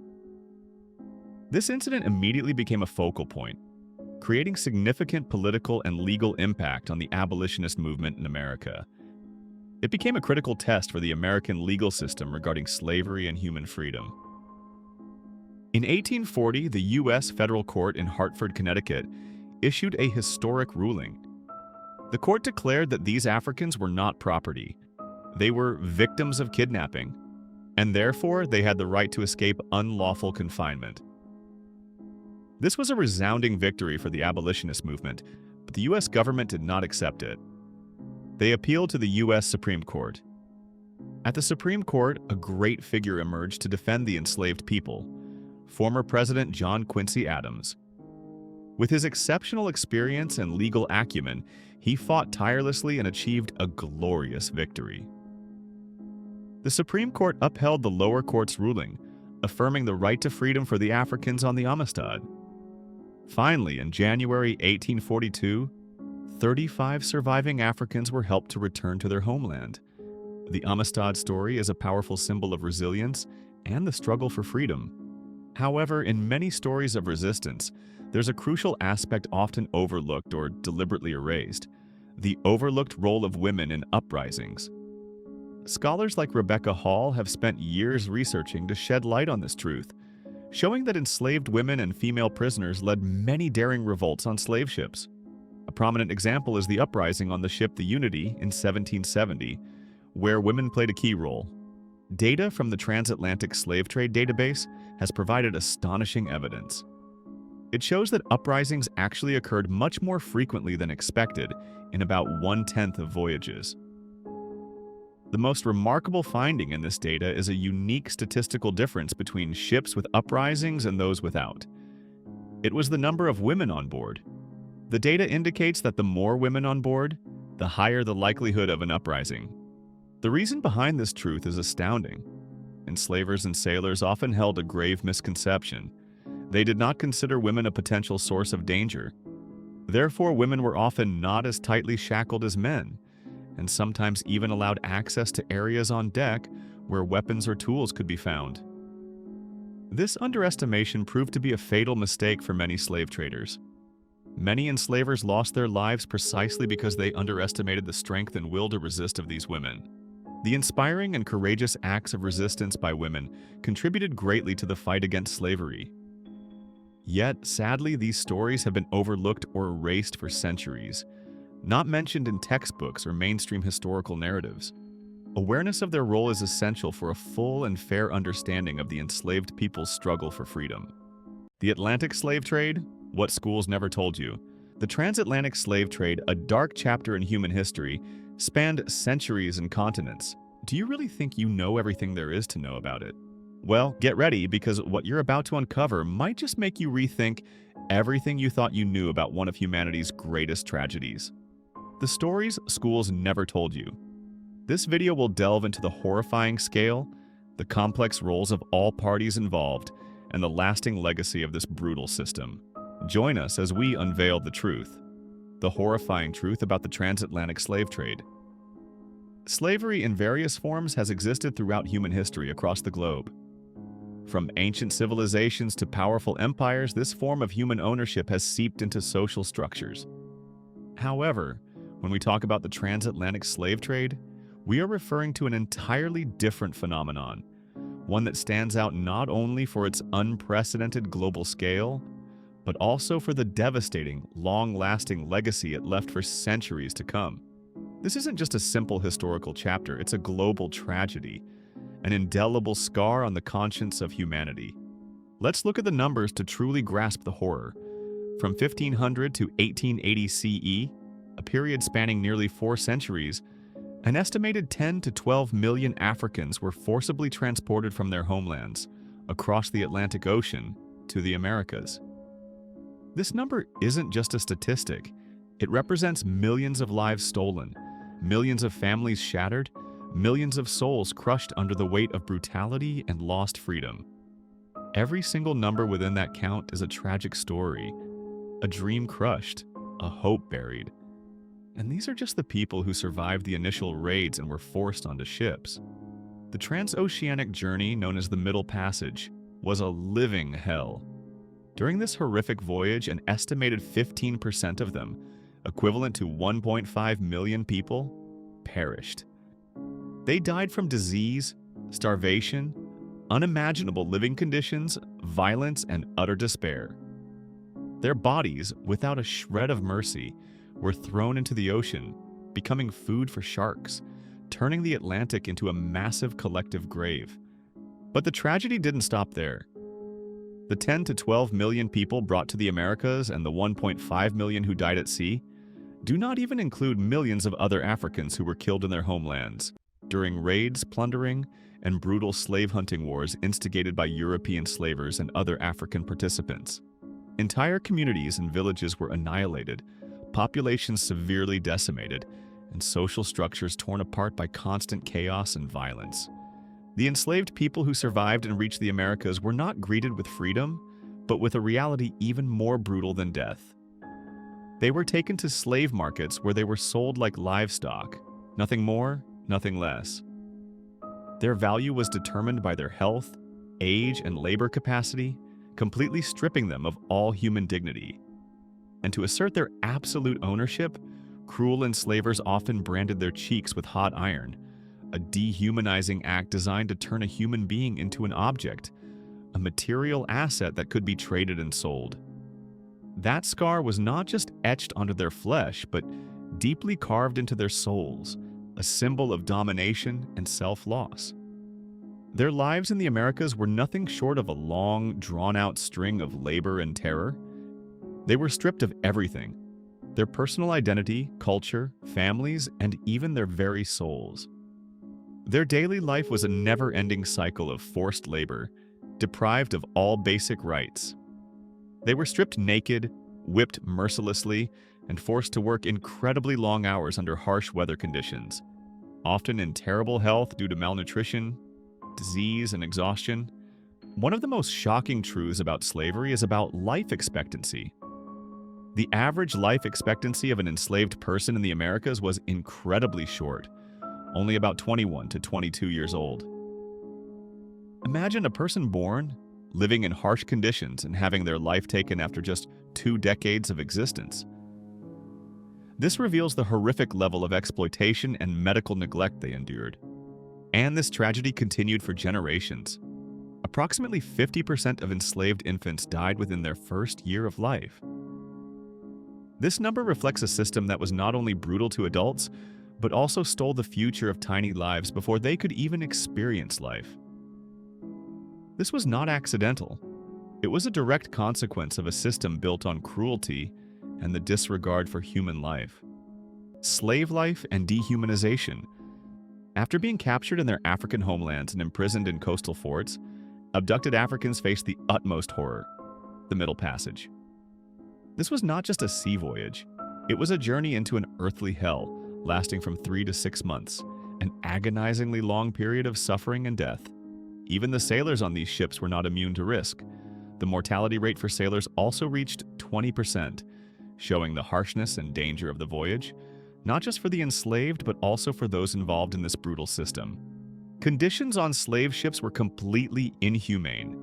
This incident immediately became a focal point, creating significant political and legal impact on the abolitionist movement in America. It became a critical test for the American legal system regarding slavery and human freedom. In 1840, the U.S. Federal Court in Hartford, Connecticut, issued a historic ruling. The court declared that these Africans were not property. They were victims of kidnapping, and therefore they had the right to escape unlawful confinement. This was a resounding victory for the abolitionist movement, but the U.S. government did not accept it. They appealed to the U.S. Supreme Court. At the Supreme Court, a great figure emerged to defend the enslaved people: former President John Quincy Adams. With his exceptional experience and legal acumen, he fought tirelessly and achieved a glorious victory. The Supreme Court upheld the lower court's ruling, affirming the right to freedom for the Africans on the Amistad. Finally, in January 1842, 35 surviving Africans were helped to return to their homeland. The Amistad story is a powerful symbol of resilience and the struggle for freedom. However, in many stories of resistance, there's a crucial aspect often overlooked or deliberately erased: the overlooked role of women in uprisings. Scholars like Rebecca Hall have spent years researching to shed light on this truth, showing that enslaved women and female prisoners led many daring revolts on slave ships. A prominent example is the uprising on the ship the Unity in 1770, where women played a key role. Data from the Transatlantic Slave Trade Database has provided astonishing evidence. It shows that uprisings actually occurred much more frequently than expected in about 1/10 of voyages. The most remarkable finding in this data is a unique statistical difference between ships with uprisings and those without. It was the number of women on board. The data indicates that the more women on board, the higher the likelihood of an uprising. The reason behind this truth is astounding. Enslavers and sailors often held a grave misconception. They did not consider women a potential source of danger. Therefore, women were often not as tightly shackled as men, and sometimes even allowed access to areas on deck where weapons or tools could be found. This underestimation proved to be a fatal mistake for many slave traders. Many enslavers lost their lives precisely because they underestimated the strength and will to resist of these women. The inspiring and courageous acts of resistance by women contributed greatly to the fight against slavery. Yet, sadly, these stories have been overlooked or erased for centuries, not mentioned in textbooks or mainstream historical narratives. Awareness of their role is essential for a full and fair understanding of the enslaved people's struggle for freedom. The Atlantic slave trade? What schools never told you. The transatlantic slave trade, a dark chapter in human history, spanned centuries and continents. Do you really think you know everything there is to know about it? Well, get ready, because what you're about to uncover might just make you rethink everything you thought you knew about one of humanity's greatest tragedies. The stories schools never told you. This video will delve into the horrifying scale, the complex roles of all parties involved, and the lasting legacy of this brutal system. Join us as we unveil the truth, the horrifying truth about the transatlantic slave trade. Slavery in various forms has existed throughout human history across the globe. From ancient civilizations to powerful empires, this form of human ownership has seeped into social structures. However, when we talk about the transatlantic slave trade, we are referring to an entirely different phenomenon, one that stands out not only for its unprecedented global scale, but also for the devastating, long-lasting legacy it left for centuries to come. This isn't just a simple historical chapter, it's a global tragedy, an indelible scar on the conscience of humanity. Let's look at the numbers to truly grasp the horror. From 1500 to 1880 CE, a period spanning nearly 4 centuries, an estimated 10 to 12 million Africans were forcibly transported from their homelands across the Atlantic Ocean to the Americas. This number isn't just a statistic. It represents millions of lives stolen, millions of families shattered, millions of souls crushed under the weight of brutality and lost freedom. Every single number within that count is a tragic story, a dream crushed, a hope buried. And these are just the people who survived the initial raids and were forced onto ships. The transoceanic journey, known as the Middle Passage, was a living hell. During this horrific voyage, an estimated 15% of them, equivalent to 1.5 million people, perished. They died from disease, starvation, unimaginable living conditions, violence, and utter despair. Their bodies, without a shred of mercy, were thrown into the ocean, becoming food for sharks, turning the Atlantic into a massive collective grave. But the tragedy didn't stop there. The 10 to 12 million people brought to the Americas and the 1.5 million who died at sea do not even include millions of other Africans who were killed in their homelands during raids, plundering, and brutal slave hunting wars instigated by European slavers and other African participants. Entire communities and villages were annihilated, populations severely decimated, and social structures torn apart by constant chaos and violence. The enslaved people who survived and reached the Americas were not greeted with freedom, but with a reality even more brutal than death. They were taken to slave markets where they were sold like livestock, nothing more, nothing less. Their value was determined by their health, age, and labor capacity, completely stripping them of all human dignity. And to assert their absolute ownership, cruel enslavers often branded their cheeks with hot iron, a dehumanizing act designed to turn a human being into an object, a material asset that could be traded and sold. That scar was not just etched onto their flesh, but deeply carved into their souls, a symbol of domination and self-loss. Their lives in the Americas were nothing short of a long, drawn-out string of labor and terror. They were stripped of everything: their personal identity, culture, families, and even their very souls. Their daily life was a never-ending cycle of forced labor, deprived of all basic rights. They were stripped naked, whipped mercilessly, and forced to work incredibly long hours under harsh weather conditions, often in terrible health due to malnutrition, disease, and exhaustion. One of the most shocking truths about slavery is about life expectancy. The average life expectancy of an enslaved person in the Americas was incredibly short, only about 21 to 22 years old. Imagine a person born, living in harsh conditions, and having their life taken after just 2 decades of existence. This reveals the horrific level of exploitation and medical neglect they endured. And this tragedy continued for generations. Approximately 50% of enslaved infants died within their first year of life. This number reflects a system that was not only brutal to adults, but also stole the future of tiny lives before they could even experience life. This was not accidental. It was a direct consequence of a system built on cruelty and the disregard for human life. Slave life and dehumanization. After being captured in their African homelands and imprisoned in coastal forts, abducted Africans faced the utmost horror: the Middle Passage. This was not just a sea voyage. It was a journey into an earthly hell, lasting from 3 to 6 months, an agonizingly long period of suffering and death. Even the sailors on these ships were not immune to risk. The mortality rate for sailors also reached 20%, showing the harshness and danger of the voyage, not just for the enslaved, but also for those involved in this brutal system. Conditions on slave ships were completely inhumane.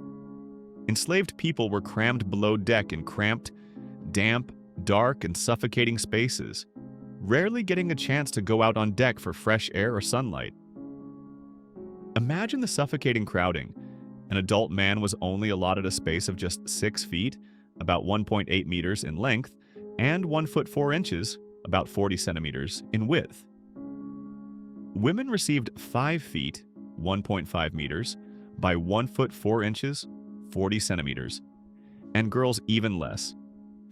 Enslaved people were crammed below deck in cramped, damp, dark, and suffocating spaces, rarely getting a chance to go out on deck for fresh air or sunlight. Imagine the suffocating crowding. An adult man was only allotted a space of just 6 feet, about 1.8 meters in length, and 1 foot 4 inches, about 40 centimeters, in width. Women received 5 feet, 1.5 meters, by 1 foot 4 inches, 40 centimeters, and girls even less,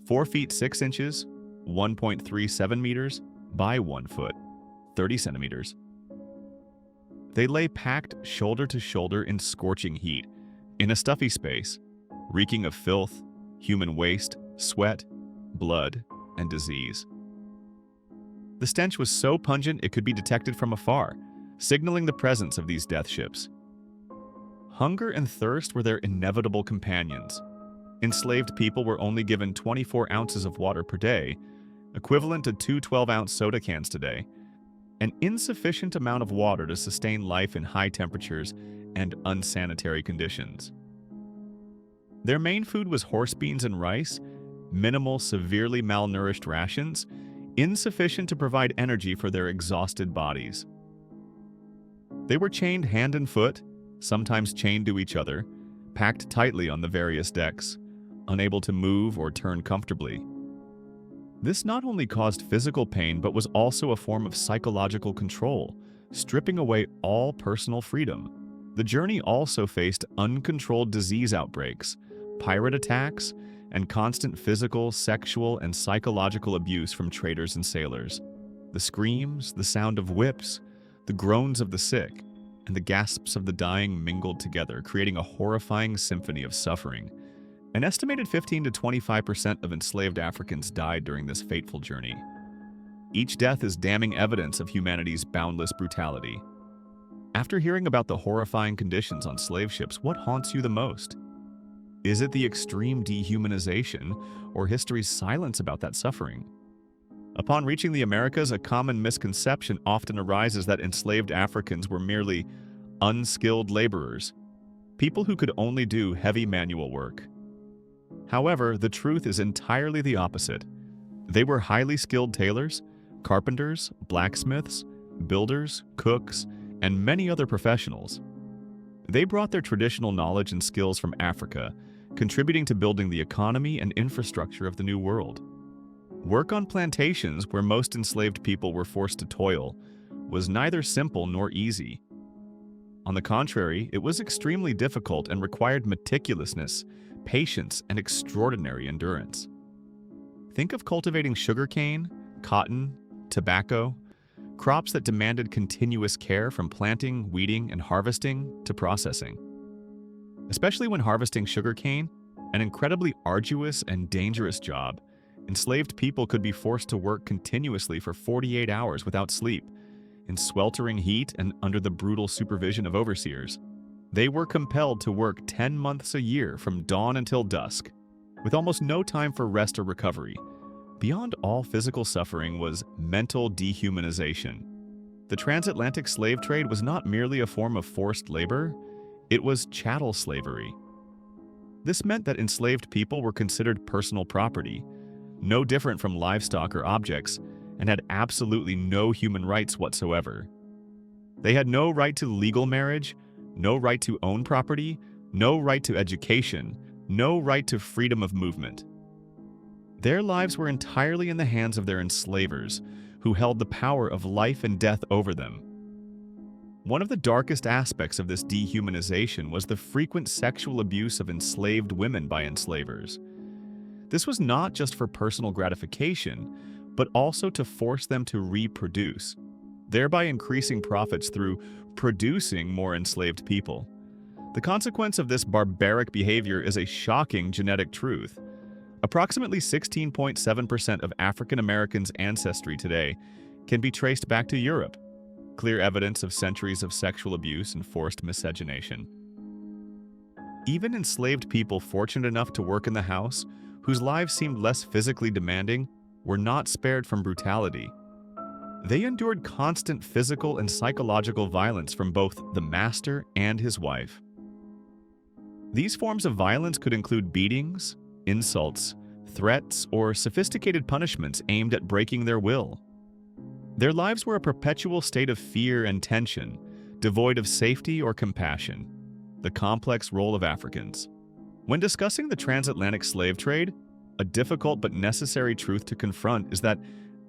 4 feet 6 inches, 1.37 meters, by 1 foot, 30 centimeters. They lay packed shoulder to shoulder in scorching heat, in a stuffy space, reeking of filth, human waste, sweat, blood, and disease. The stench was so pungent it could be detected from afar, signaling the presence of these death ships. Hunger and thirst were their inevitable companions. Enslaved people were only given 24 ounces of water per day, equivalent to 2 12-ounce soda cans today, an insufficient amount of water to sustain life in high temperatures and unsanitary conditions. Their main food was horse beans and rice, minimal, severely malnourished rations, insufficient to provide energy for their exhausted bodies. They were chained hand and foot, sometimes chained to each other, packed tightly on the various decks, unable to move or turn comfortably. This not only caused physical pain but was also a form of psychological control, stripping away all personal freedom. The journey also faced uncontrolled disease outbreaks, pirate attacks, and constant physical, sexual, and psychological abuse from traders and sailors. The screams, the sound of whips, the groans of the sick, and the gasps of the dying mingled together, creating a horrifying symphony of suffering. An estimated 15 to 25% of enslaved Africans died during this fateful journey. Each death is damning evidence of humanity's boundless brutality. After hearing about the horrifying conditions on slave ships, what haunts you the most? Is it the extreme dehumanization or history's silence about that suffering? Upon reaching the Americas, a common misconception often arises that enslaved Africans were merely unskilled laborers, people who could only do heavy manual work. However, the truth is entirely the opposite. They were highly skilled tailors, carpenters, blacksmiths, builders, cooks, and many other professionals. They brought their traditional knowledge and skills from Africa, contributing to building the economy and infrastructure of the New World. Work on plantations, where most enslaved people were forced to toil, was neither simple nor easy. On the contrary, it was extremely difficult and required meticulousness, patience, and extraordinary endurance. Think of cultivating sugarcane, cotton, tobacco, crops that demanded continuous care from planting, weeding, and harvesting to processing. Especially when harvesting sugarcane, an incredibly arduous and dangerous job, enslaved people could be forced to work continuously for 48 hours without sleep, in sweltering heat and under the brutal supervision of overseers. They were compelled to work 10 months a year from dawn until dusk, with almost no time for rest or recovery. Beyond all physical suffering was mental dehumanization. The transatlantic slave trade was not merely a form of forced labor, it was chattel slavery. This meant that enslaved people were considered personal property, no different from livestock or objects, and had absolutely no human rights whatsoever. They had no right to legal marriage, no right to own property, no right to education, no right to freedom of movement. Their lives were entirely in the hands of their enslavers, who held the power of life and death over them. One of the darkest aspects of this dehumanization was the frequent sexual abuse of enslaved women by enslavers. This was not just for personal gratification, but also to force them to reproduce, thereby increasing profits through producing more enslaved people. The consequence of this barbaric behavior is a shocking genetic truth. Approximately 16.7% of African Americans' ancestry today can be traced back to Europe, clear evidence of centuries of sexual abuse and forced miscegenation. Even enslaved people fortunate enough to work in the house, whose lives seemed less physically demanding, were not spared from brutality. They endured constant physical and psychological violence from both the master and his wife. These forms of violence could include beatings, insults, threats, or sophisticated punishments aimed at breaking their will. Their lives were a perpetual state of fear and tension, devoid of safety or compassion. The complex role of Africans. When discussing the transatlantic slave trade, a difficult but necessary truth to confront is that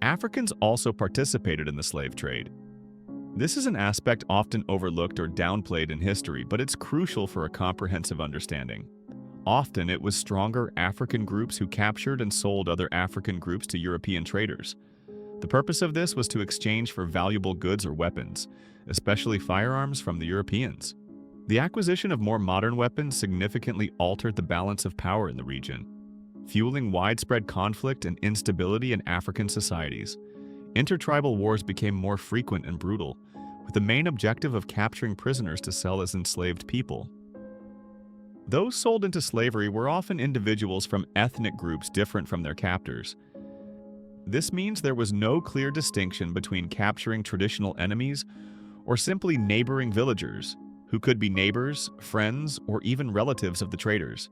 Africans also participated in the slave trade. This is an aspect often overlooked or downplayed in history, but it's crucial for a comprehensive understanding. Often it was stronger African groups who captured and sold other African groups to European traders. The purpose of this was to exchange for valuable goods or weapons, especially firearms from the Europeans. The acquisition of more modern weapons significantly altered the balance of power in the region, fueling widespread conflict and instability in African societies. Intertribal wars became more frequent and brutal, with the main objective of capturing prisoners to sell as enslaved people. Those sold into slavery were often individuals from ethnic groups different from their captors. This means there was no clear distinction between capturing traditional enemies or simply neighboring villagers, who could be neighbors, friends, or even relatives of the traders.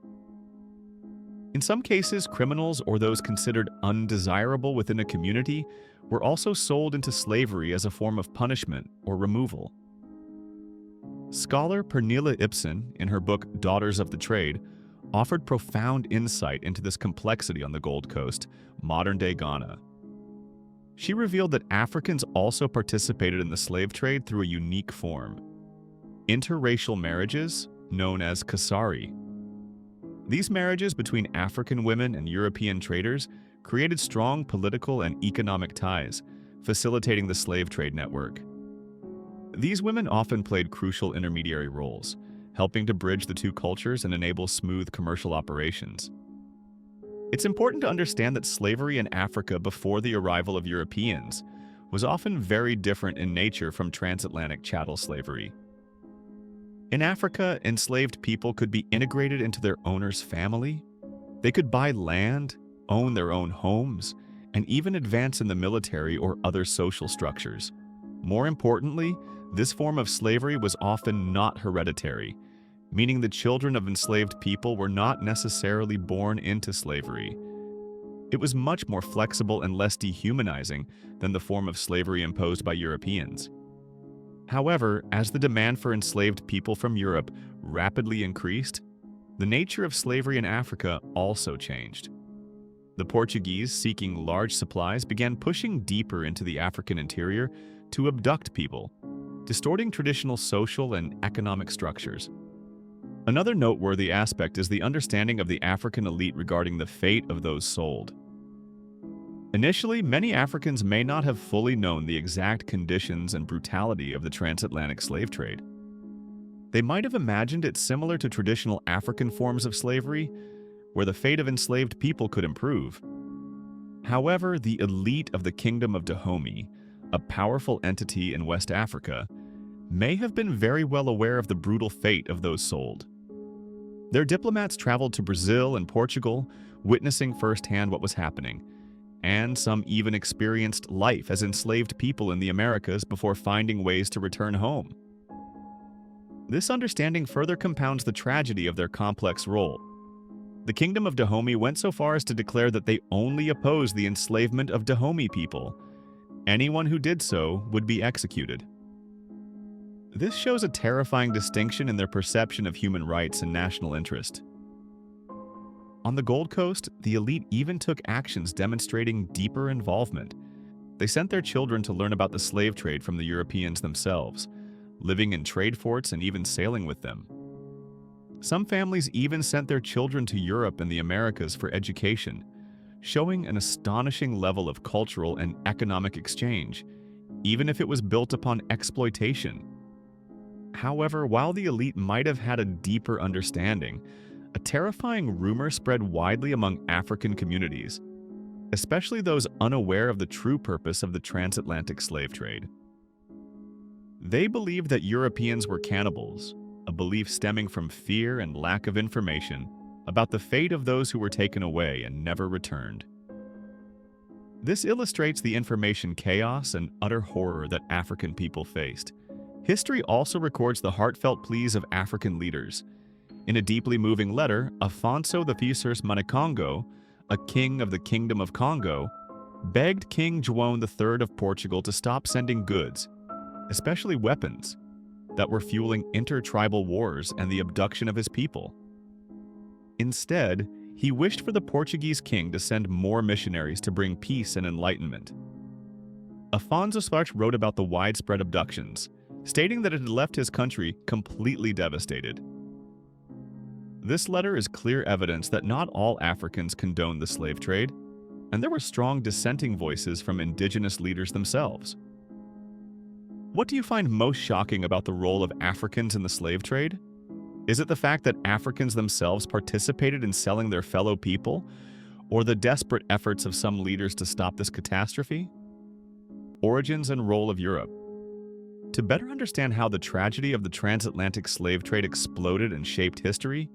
In some cases, criminals or those considered undesirable within a community were also sold into slavery as a form of punishment or removal. Scholar Pernilla Ibsen, in her book Daughters of the Trade, offered profound insight into this complexity on the Gold Coast, modern-day Ghana. She revealed that Africans also participated in the slave trade through a unique form: interracial marriages, known as kasari. These marriages between African women and European traders created strong political and economic ties, facilitating the slave trade network. These women often played crucial intermediary roles, helping to bridge the two cultures and enable smooth commercial operations. It's important to understand that slavery in Africa before the arrival of Europeans was often very different in nature from transatlantic chattel slavery. In Africa, enslaved people could be integrated into their owner's family. They could buy land, own their own homes, and even advance in the military or other social structures. More importantly, this form of slavery was often not hereditary, meaning the children of enslaved people were not necessarily born into slavery. It was much more flexible and less dehumanizing than the form of slavery imposed by Europeans. However, as the demand for enslaved people from Europe rapidly increased, the nature of slavery in Africa also changed. The Portuguese, seeking large supplies, began pushing deeper into the African interior to abduct people, distorting traditional social and economic structures. Another noteworthy aspect is the understanding of the African elite regarding the fate of those sold. Initially, many Africans may not have fully known the exact conditions and brutality of the transatlantic slave trade. They might have imagined it similar to traditional African forms of slavery, where the fate of enslaved people could improve. However, the elite of the Kingdom of Dahomey, a powerful entity in West Africa, may have been very well aware of the brutal fate of those sold. Their diplomats traveled to Brazil and Portugal, witnessing firsthand what was happening, and some even experienced life as enslaved people in the Americas before finding ways to return home. This understanding further compounds the tragedy of their complex role. The Kingdom of Dahomey went so far as to declare that they only opposed the enslavement of Dahomey people. Anyone who did so would be executed. This shows a terrifying distinction in their perception of human rights and national interest. On the Gold Coast, the elite even took actions demonstrating deeper involvement. They sent their children to learn about the slave trade from the Europeans themselves, living in trade forts and even sailing with them. Some families even sent their children to Europe and the Americas for education, showing an astonishing level of cultural and economic exchange, even if it was built upon exploitation. However, while the elite might have had a deeper understanding, a terrifying rumor spread widely among African communities, especially those unaware of the true purpose of the transatlantic slave trade. They believed that Europeans were cannibals, a belief stemming from fear and lack of information about the fate of those who were taken away and never returned. This illustrates the information chaos and utter horror that African people faced. History also records the heartfelt pleas of African leaders. In a deeply moving letter, Afonso I Manicongo, a king of the Kingdom of Congo, begged King João III of Portugal to stop sending goods, especially weapons, that were fueling intertribal wars and the abduction of his people. Instead, he wished for the Portuguese king to send more missionaries to bring peace and enlightenment. Afonso Sartre wrote about the widespread abductions, stating that it had left his country completely devastated. This letter is clear evidence that not all Africans condoned the slave trade, and there were strong dissenting voices from indigenous leaders themselves. What do you find most shocking about the role of Africans in the slave trade? Is it the fact that Africans themselves participated in selling their fellow people, or the desperate efforts of some leaders to stop this catastrophe? Origins and role of Europe. To better understand how the tragedy of the transatlantic slave trade exploded and shaped history,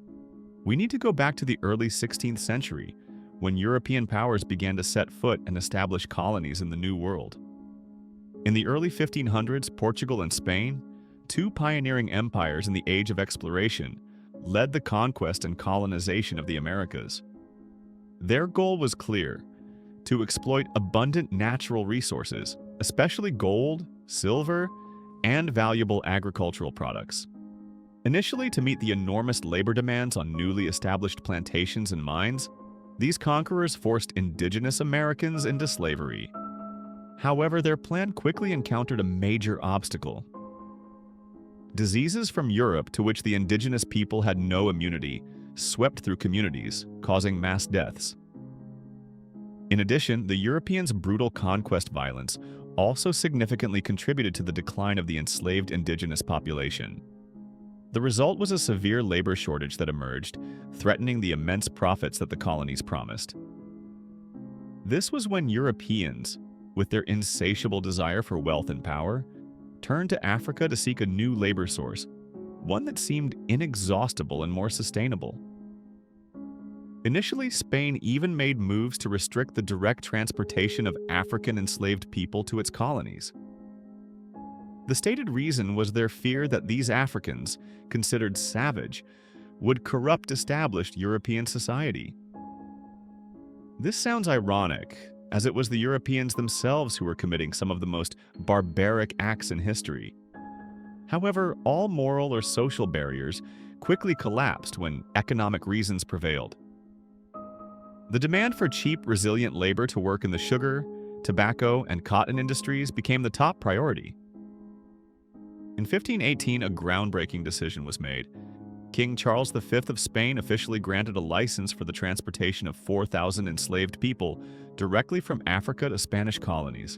we need to go back to the early 16th century, when European powers began to set foot and establish colonies in the New World. In the early 1500s, Portugal and Spain, two pioneering empires in the age of exploration, led the conquest and colonization of the Americas. Their goal was clear: to exploit abundant natural resources, especially gold, silver, and valuable agricultural products. Initially, to meet the enormous labor demands on newly established plantations and mines, these conquerors forced indigenous Americans into slavery. However, their plan quickly encountered a major obstacle. Diseases from Europe, to which the indigenous people had no immunity, swept through communities, causing mass deaths. In addition, the Europeans' brutal conquest violence also significantly contributed to the decline of the enslaved indigenous population. The result was a severe labor shortage that emerged, threatening the immense profits that the colonies promised. This was when Europeans, with their insatiable desire for wealth and power, turned to Africa to seek a new labor source, one that seemed inexhaustible and more sustainable. Initially, Spain even made moves to restrict the direct transportation of African enslaved people to its colonies. The stated reason was their fear that these Africans, considered savage, would corrupt established European society. This sounds ironic, as it was the Europeans themselves who were committing some of the most barbaric acts in history. However, all moral or social barriers quickly collapsed when economic reasons prevailed. The demand for cheap, resilient labor to work in the sugar, tobacco, and cotton industries became the top priority. In 1518, a groundbreaking decision was made. King Charles V of Spain officially granted a license for the transportation of 4,000 enslaved people directly from Africa to Spanish colonies.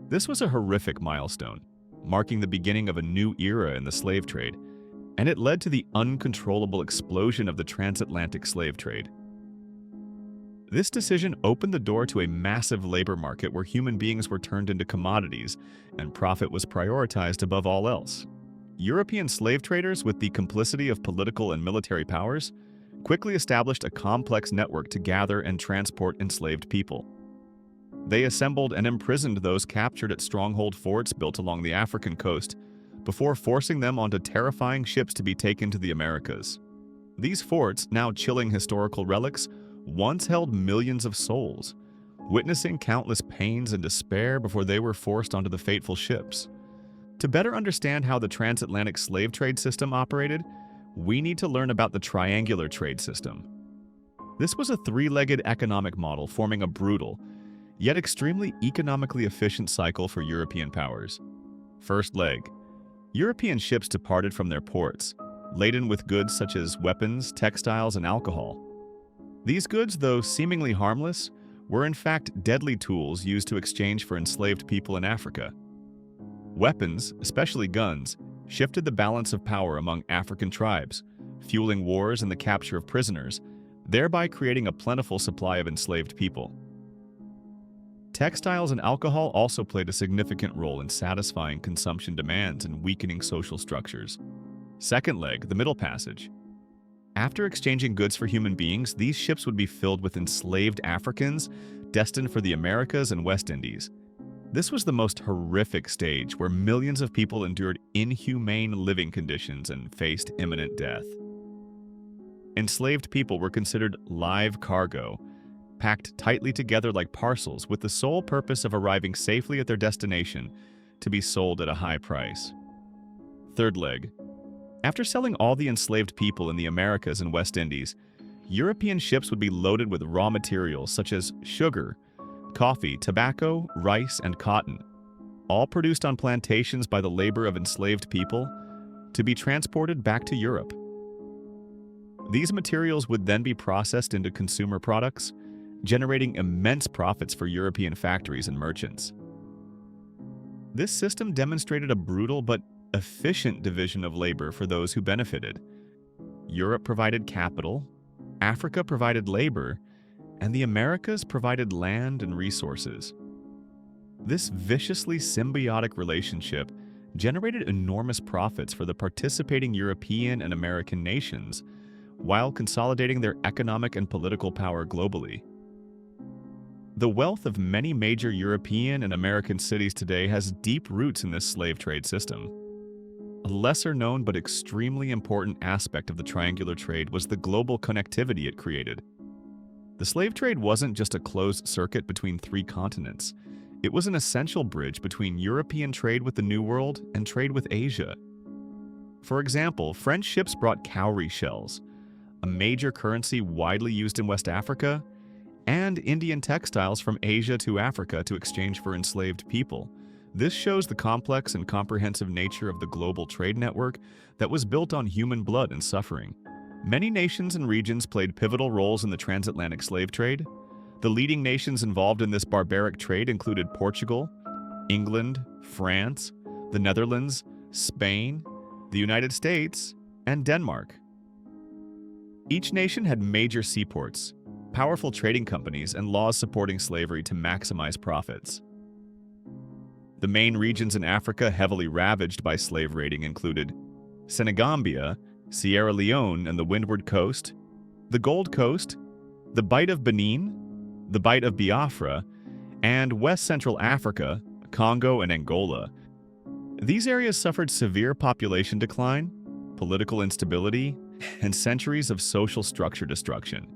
This was a horrific milestone, marking the beginning of a new era in the slave trade, and it led to the uncontrollable explosion of the transatlantic slave trade. This decision opened the door to a massive labor market where human beings were turned into commodities and profit was prioritized above all else. European slave traders, with the complicity of political and military powers, quickly established a complex network to gather and transport enslaved people. They assembled and imprisoned those captured at stronghold forts built along the African coast before forcing them onto terrifying ships to be taken to the Americas. These forts, now chilling historical relics, once held millions of souls, witnessing countless pains and despair before they were forced onto the fateful ships. To better understand how the transatlantic slave trade system operated, we need to learn about the triangular trade system. This was a three-legged economic model forming a brutal, yet extremely economically efficient cycle for European powers. First leg. European ships departed from their ports, laden with goods such as weapons, textiles, and alcohol. These goods, though seemingly harmless, were in fact deadly tools used to exchange for enslaved people in Africa. Weapons, especially guns, shifted the balance of power among African tribes, fueling wars and the capture of prisoners, thereby creating a plentiful supply of enslaved people. Textiles and alcohol also played a significant role in satisfying consumption demands and weakening social structures. Second leg, the Middle Passage. After exchanging goods for human beings, these ships would be filled with enslaved Africans, destined for the Americas and West Indies. This was the most horrific stage where millions of people endured inhumane living conditions and faced imminent death. Enslaved people were considered live cargo, packed tightly together like parcels with the sole purpose of arriving safely at their destination to be sold at a high price. Third leg. After selling all the enslaved people in the Americas and West Indies, European ships would be loaded with raw materials such as sugar, coffee, tobacco, rice, and cotton, all produced on plantations by the labor of enslaved people, to be transported back to Europe. These materials would then be processed into consumer products, generating immense profits for European factories and merchants. This system demonstrated a brutal but efficient division of labor for those who benefited. Europe provided capital, Africa provided labor, and the Americas provided land and resources. This viciously symbiotic relationship generated enormous profits for the participating European and American nations, while consolidating their economic and political power globally. The wealth of many major European and American cities today has deep roots in this slave trade system. A lesser-known but extremely important aspect of the triangular trade was the global connectivity it created. The slave trade wasn't just a closed circuit between three continents. It was an essential bridge between European trade with the New World and trade with Asia. For example, French ships brought cowrie shells, a major currency widely used in West Africa, and Indian textiles from Asia to Africa to exchange for enslaved people. This shows the complex and comprehensive nature of the global trade network that was built on human blood and suffering. Many nations and regions played pivotal roles in the transatlantic slave trade. The leading nations involved in this barbaric trade included Portugal, England, France, the Netherlands, Spain, the United States, and Denmark. Each nation had major seaports, powerful trading companies, and laws supporting slavery to maximize profits. The main regions in Africa heavily ravaged by slave raiding included Senegambia, Sierra Leone and the Windward Coast, the Gold Coast, the Bight of Benin, the Bight of Biafra, and West Central Africa, Congo, and Angola. These areas suffered severe population decline, political instability, and centuries of social structure destruction.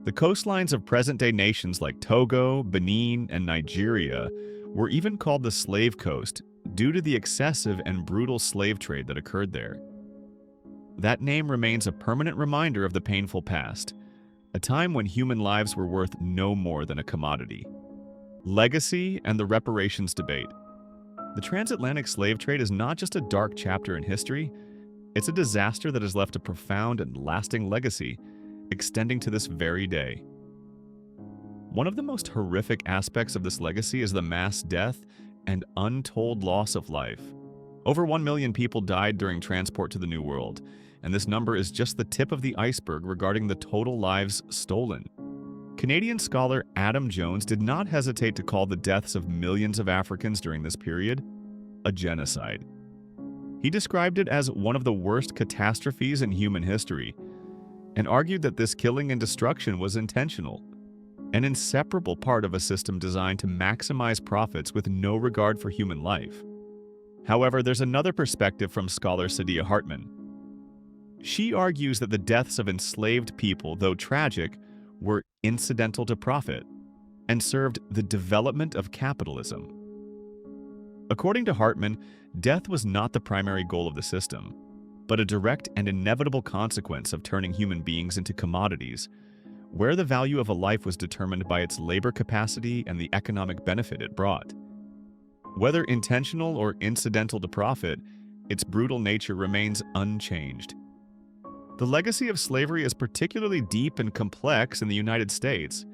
The coastlines of present-day nations like Togo, Benin, and Nigeria were even called the Slave Coast due to the excessive and brutal slave trade that occurred there. That name remains a permanent reminder of the painful past, a time when human lives were worth no more than a commodity. Legacy and the reparations debate. The transatlantic slave trade is not just a dark chapter in history, it's a disaster that has left a profound and lasting legacy, extending to this very day. One of the most horrific aspects of this legacy is the mass death and untold loss of life. Over 1 million people died during transport to the New World, and this number is just the tip of the iceberg regarding the total lives stolen. Canadian scholar Adam Jones did not hesitate to call the deaths of millions of Africans during this period a genocide. He described it as one of the worst catastrophes in human history, and argued that this killing and destruction was intentional, an inseparable part of a system designed to maximize profits with no regard for human life. However, there's another perspective from scholar Saidiya Hartman. She argues that the deaths of enslaved people, though tragic, were incidental to profit and served the development of capitalism. According to Hartman, death was not the primary goal of the system, but a direct and inevitable consequence of turning human beings into commodities, where the value of a life was determined by its labor capacity and the economic benefit it brought. Whether intentional or incidental to profit, its brutal nature remains unchanged. The legacy of slavery is particularly deep and complex in the United States.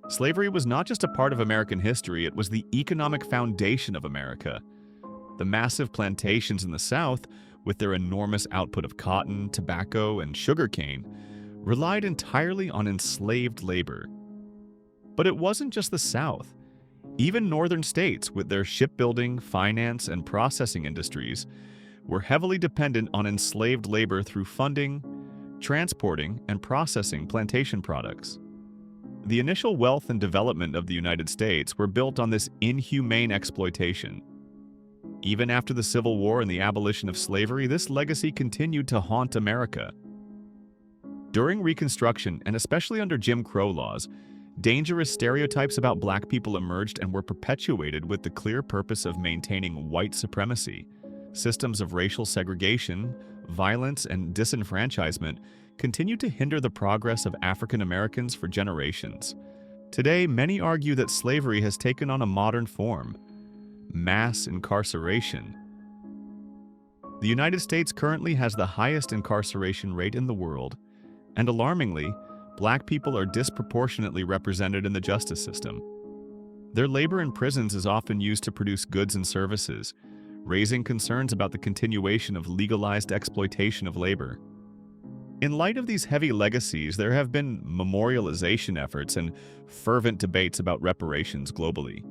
Slavery was not just a part of American history, it was the economic foundation of America. The massive plantations in the South, with their enormous output of cotton, tobacco, and sugarcane, relied entirely on enslaved labor. But it wasn't just the South. Even northern states, with their shipbuilding, finance, and processing industries, were heavily dependent on enslaved labor through funding, transporting, and processing plantation products. The initial wealth and development of the United States were built on this inhumane exploitation. Even after the Civil War and the abolition of slavery, this legacy continued to haunt America. During Reconstruction, and especially under Jim Crow laws, dangerous stereotypes about black people emerged and were perpetuated with the clear purpose of maintaining white supremacy. Systems of racial segregation, violence, and disenfranchisement continued to hinder the progress of African Americans for generations. Today, many argue that slavery has taken on a modern form: mass incarceration. The United States currently has the highest incarceration rate in the world, and alarmingly, black people are disproportionately represented in the justice system. Their labor in prisons is often used to produce goods and services, raising concerns about the continuation of legalized exploitation of labor. In light of these heavy legacies, there have been memorialization efforts and fervent debates about reparations globally.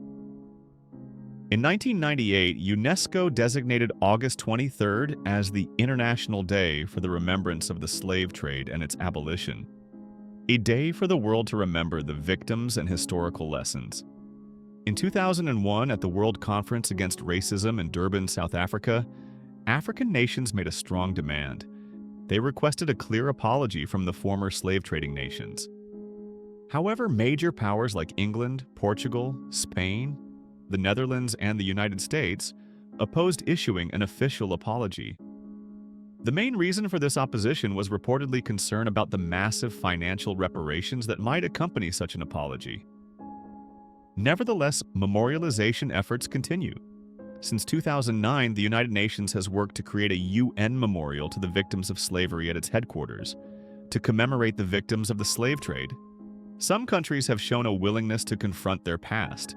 In 1998, UNESCO designated August 23rd as the International Day for the Remembrance of the Slave Trade and its abolition, a day for the world to remember the victims and historical lessons. In 2001, at the World Conference Against Racism in Durban, South Africa, African nations made a strong demand. They requested a clear apology from the former slave-trading nations. However, major powers like England, Portugal, Spain, the Netherlands, and the United States opposed issuing an official apology. The main reason for this opposition was reportedly concern about the massive financial reparations that might accompany such an apology. Nevertheless, memorialization efforts continue. Since 2009, the United Nations has worked to create a UN memorial to the victims of slavery at its headquarters, to commemorate the victims of the slave trade. Some countries have shown a willingness to confront their past.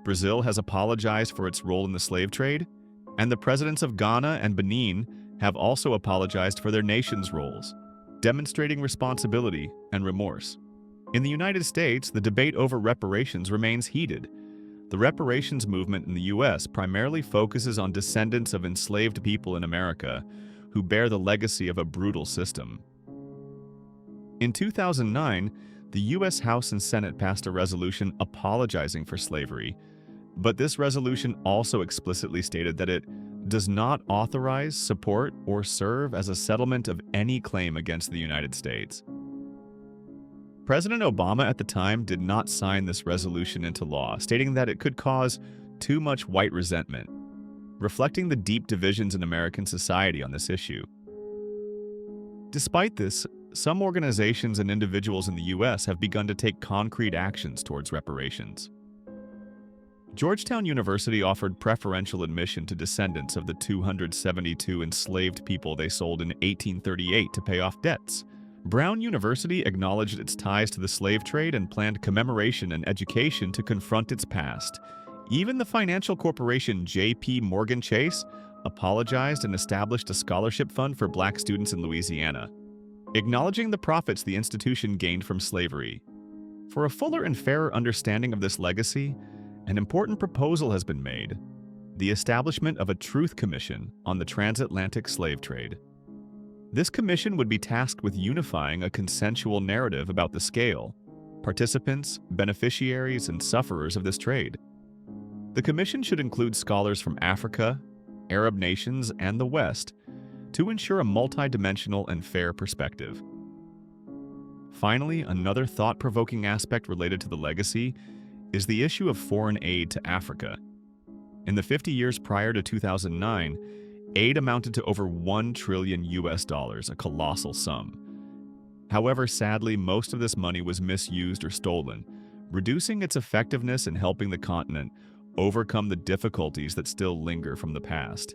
Brazil has apologized for its role in the slave trade, and the presidents of Ghana and Benin have also apologized for their nations' roles, demonstrating responsibility and remorse. In the United States, the debate over reparations remains heated. The reparations movement in the U.S. primarily focuses on descendants of enslaved people in America who bear the legacy of a brutal system. In 2009, the U.S. House and Senate passed a resolution apologizing for slavery, but this resolution also explicitly stated that it does not authorize, support, or serve as a settlement of any claim against the United States. President Obama at the time did not sign this resolution into law, stating that it could cause too much white resentment, reflecting the deep divisions in American society on this issue. Despite this, some organizations and individuals in the U.S. have begun to take concrete actions towards reparations. Georgetown University offered preferential admission to descendants of the 272 enslaved people they sold in 1838 to pay off debts. Brown University acknowledged its ties to the slave trade and planned commemoration and education to confront its past. Even the financial corporation J.P. Morgan Chase apologized and established a scholarship fund for black students in Louisiana, acknowledging the profits the institution gained from slavery. For a fuller and fairer understanding of this legacy, an important proposal has been made: the establishment of a Truth Commission on the transatlantic slave trade. This commission would be tasked with unifying a consensual narrative about the scale, participants, beneficiaries, and sufferers of this trade. The commission should include scholars from Africa, Arab nations, and the West to ensure a multidimensional and fair perspective. Finally, another thought-provoking aspect related to the legacy is the issue of foreign aid to Africa. In the 50 years prior to 2009, aid amounted to over $1 trillion, a colossal sum. However, sadly, most of this money was misused or stolen, reducing its effectiveness in helping the continent overcome the difficulties that still linger from the past.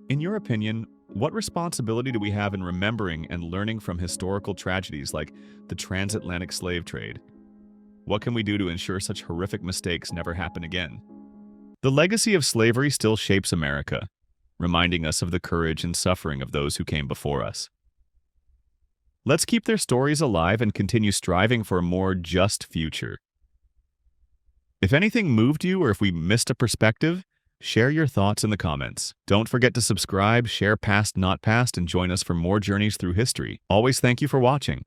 In your opinion, what responsibility do we have in remembering and learning from historical tragedies like the transatlantic slave trade? What can we do to ensure such horrific mistakes never happen again? The legacy of slavery still shapes America, reminding us of the courage and suffering of those who came before us. Let's keep their stories alive and continue striving for a more just future. If anything moved you or if we missed a perspective, share your thoughts in the comments. Don't forget to subscribe, share Past Not Past, and join us for more journeys through history. Always thank you for watching.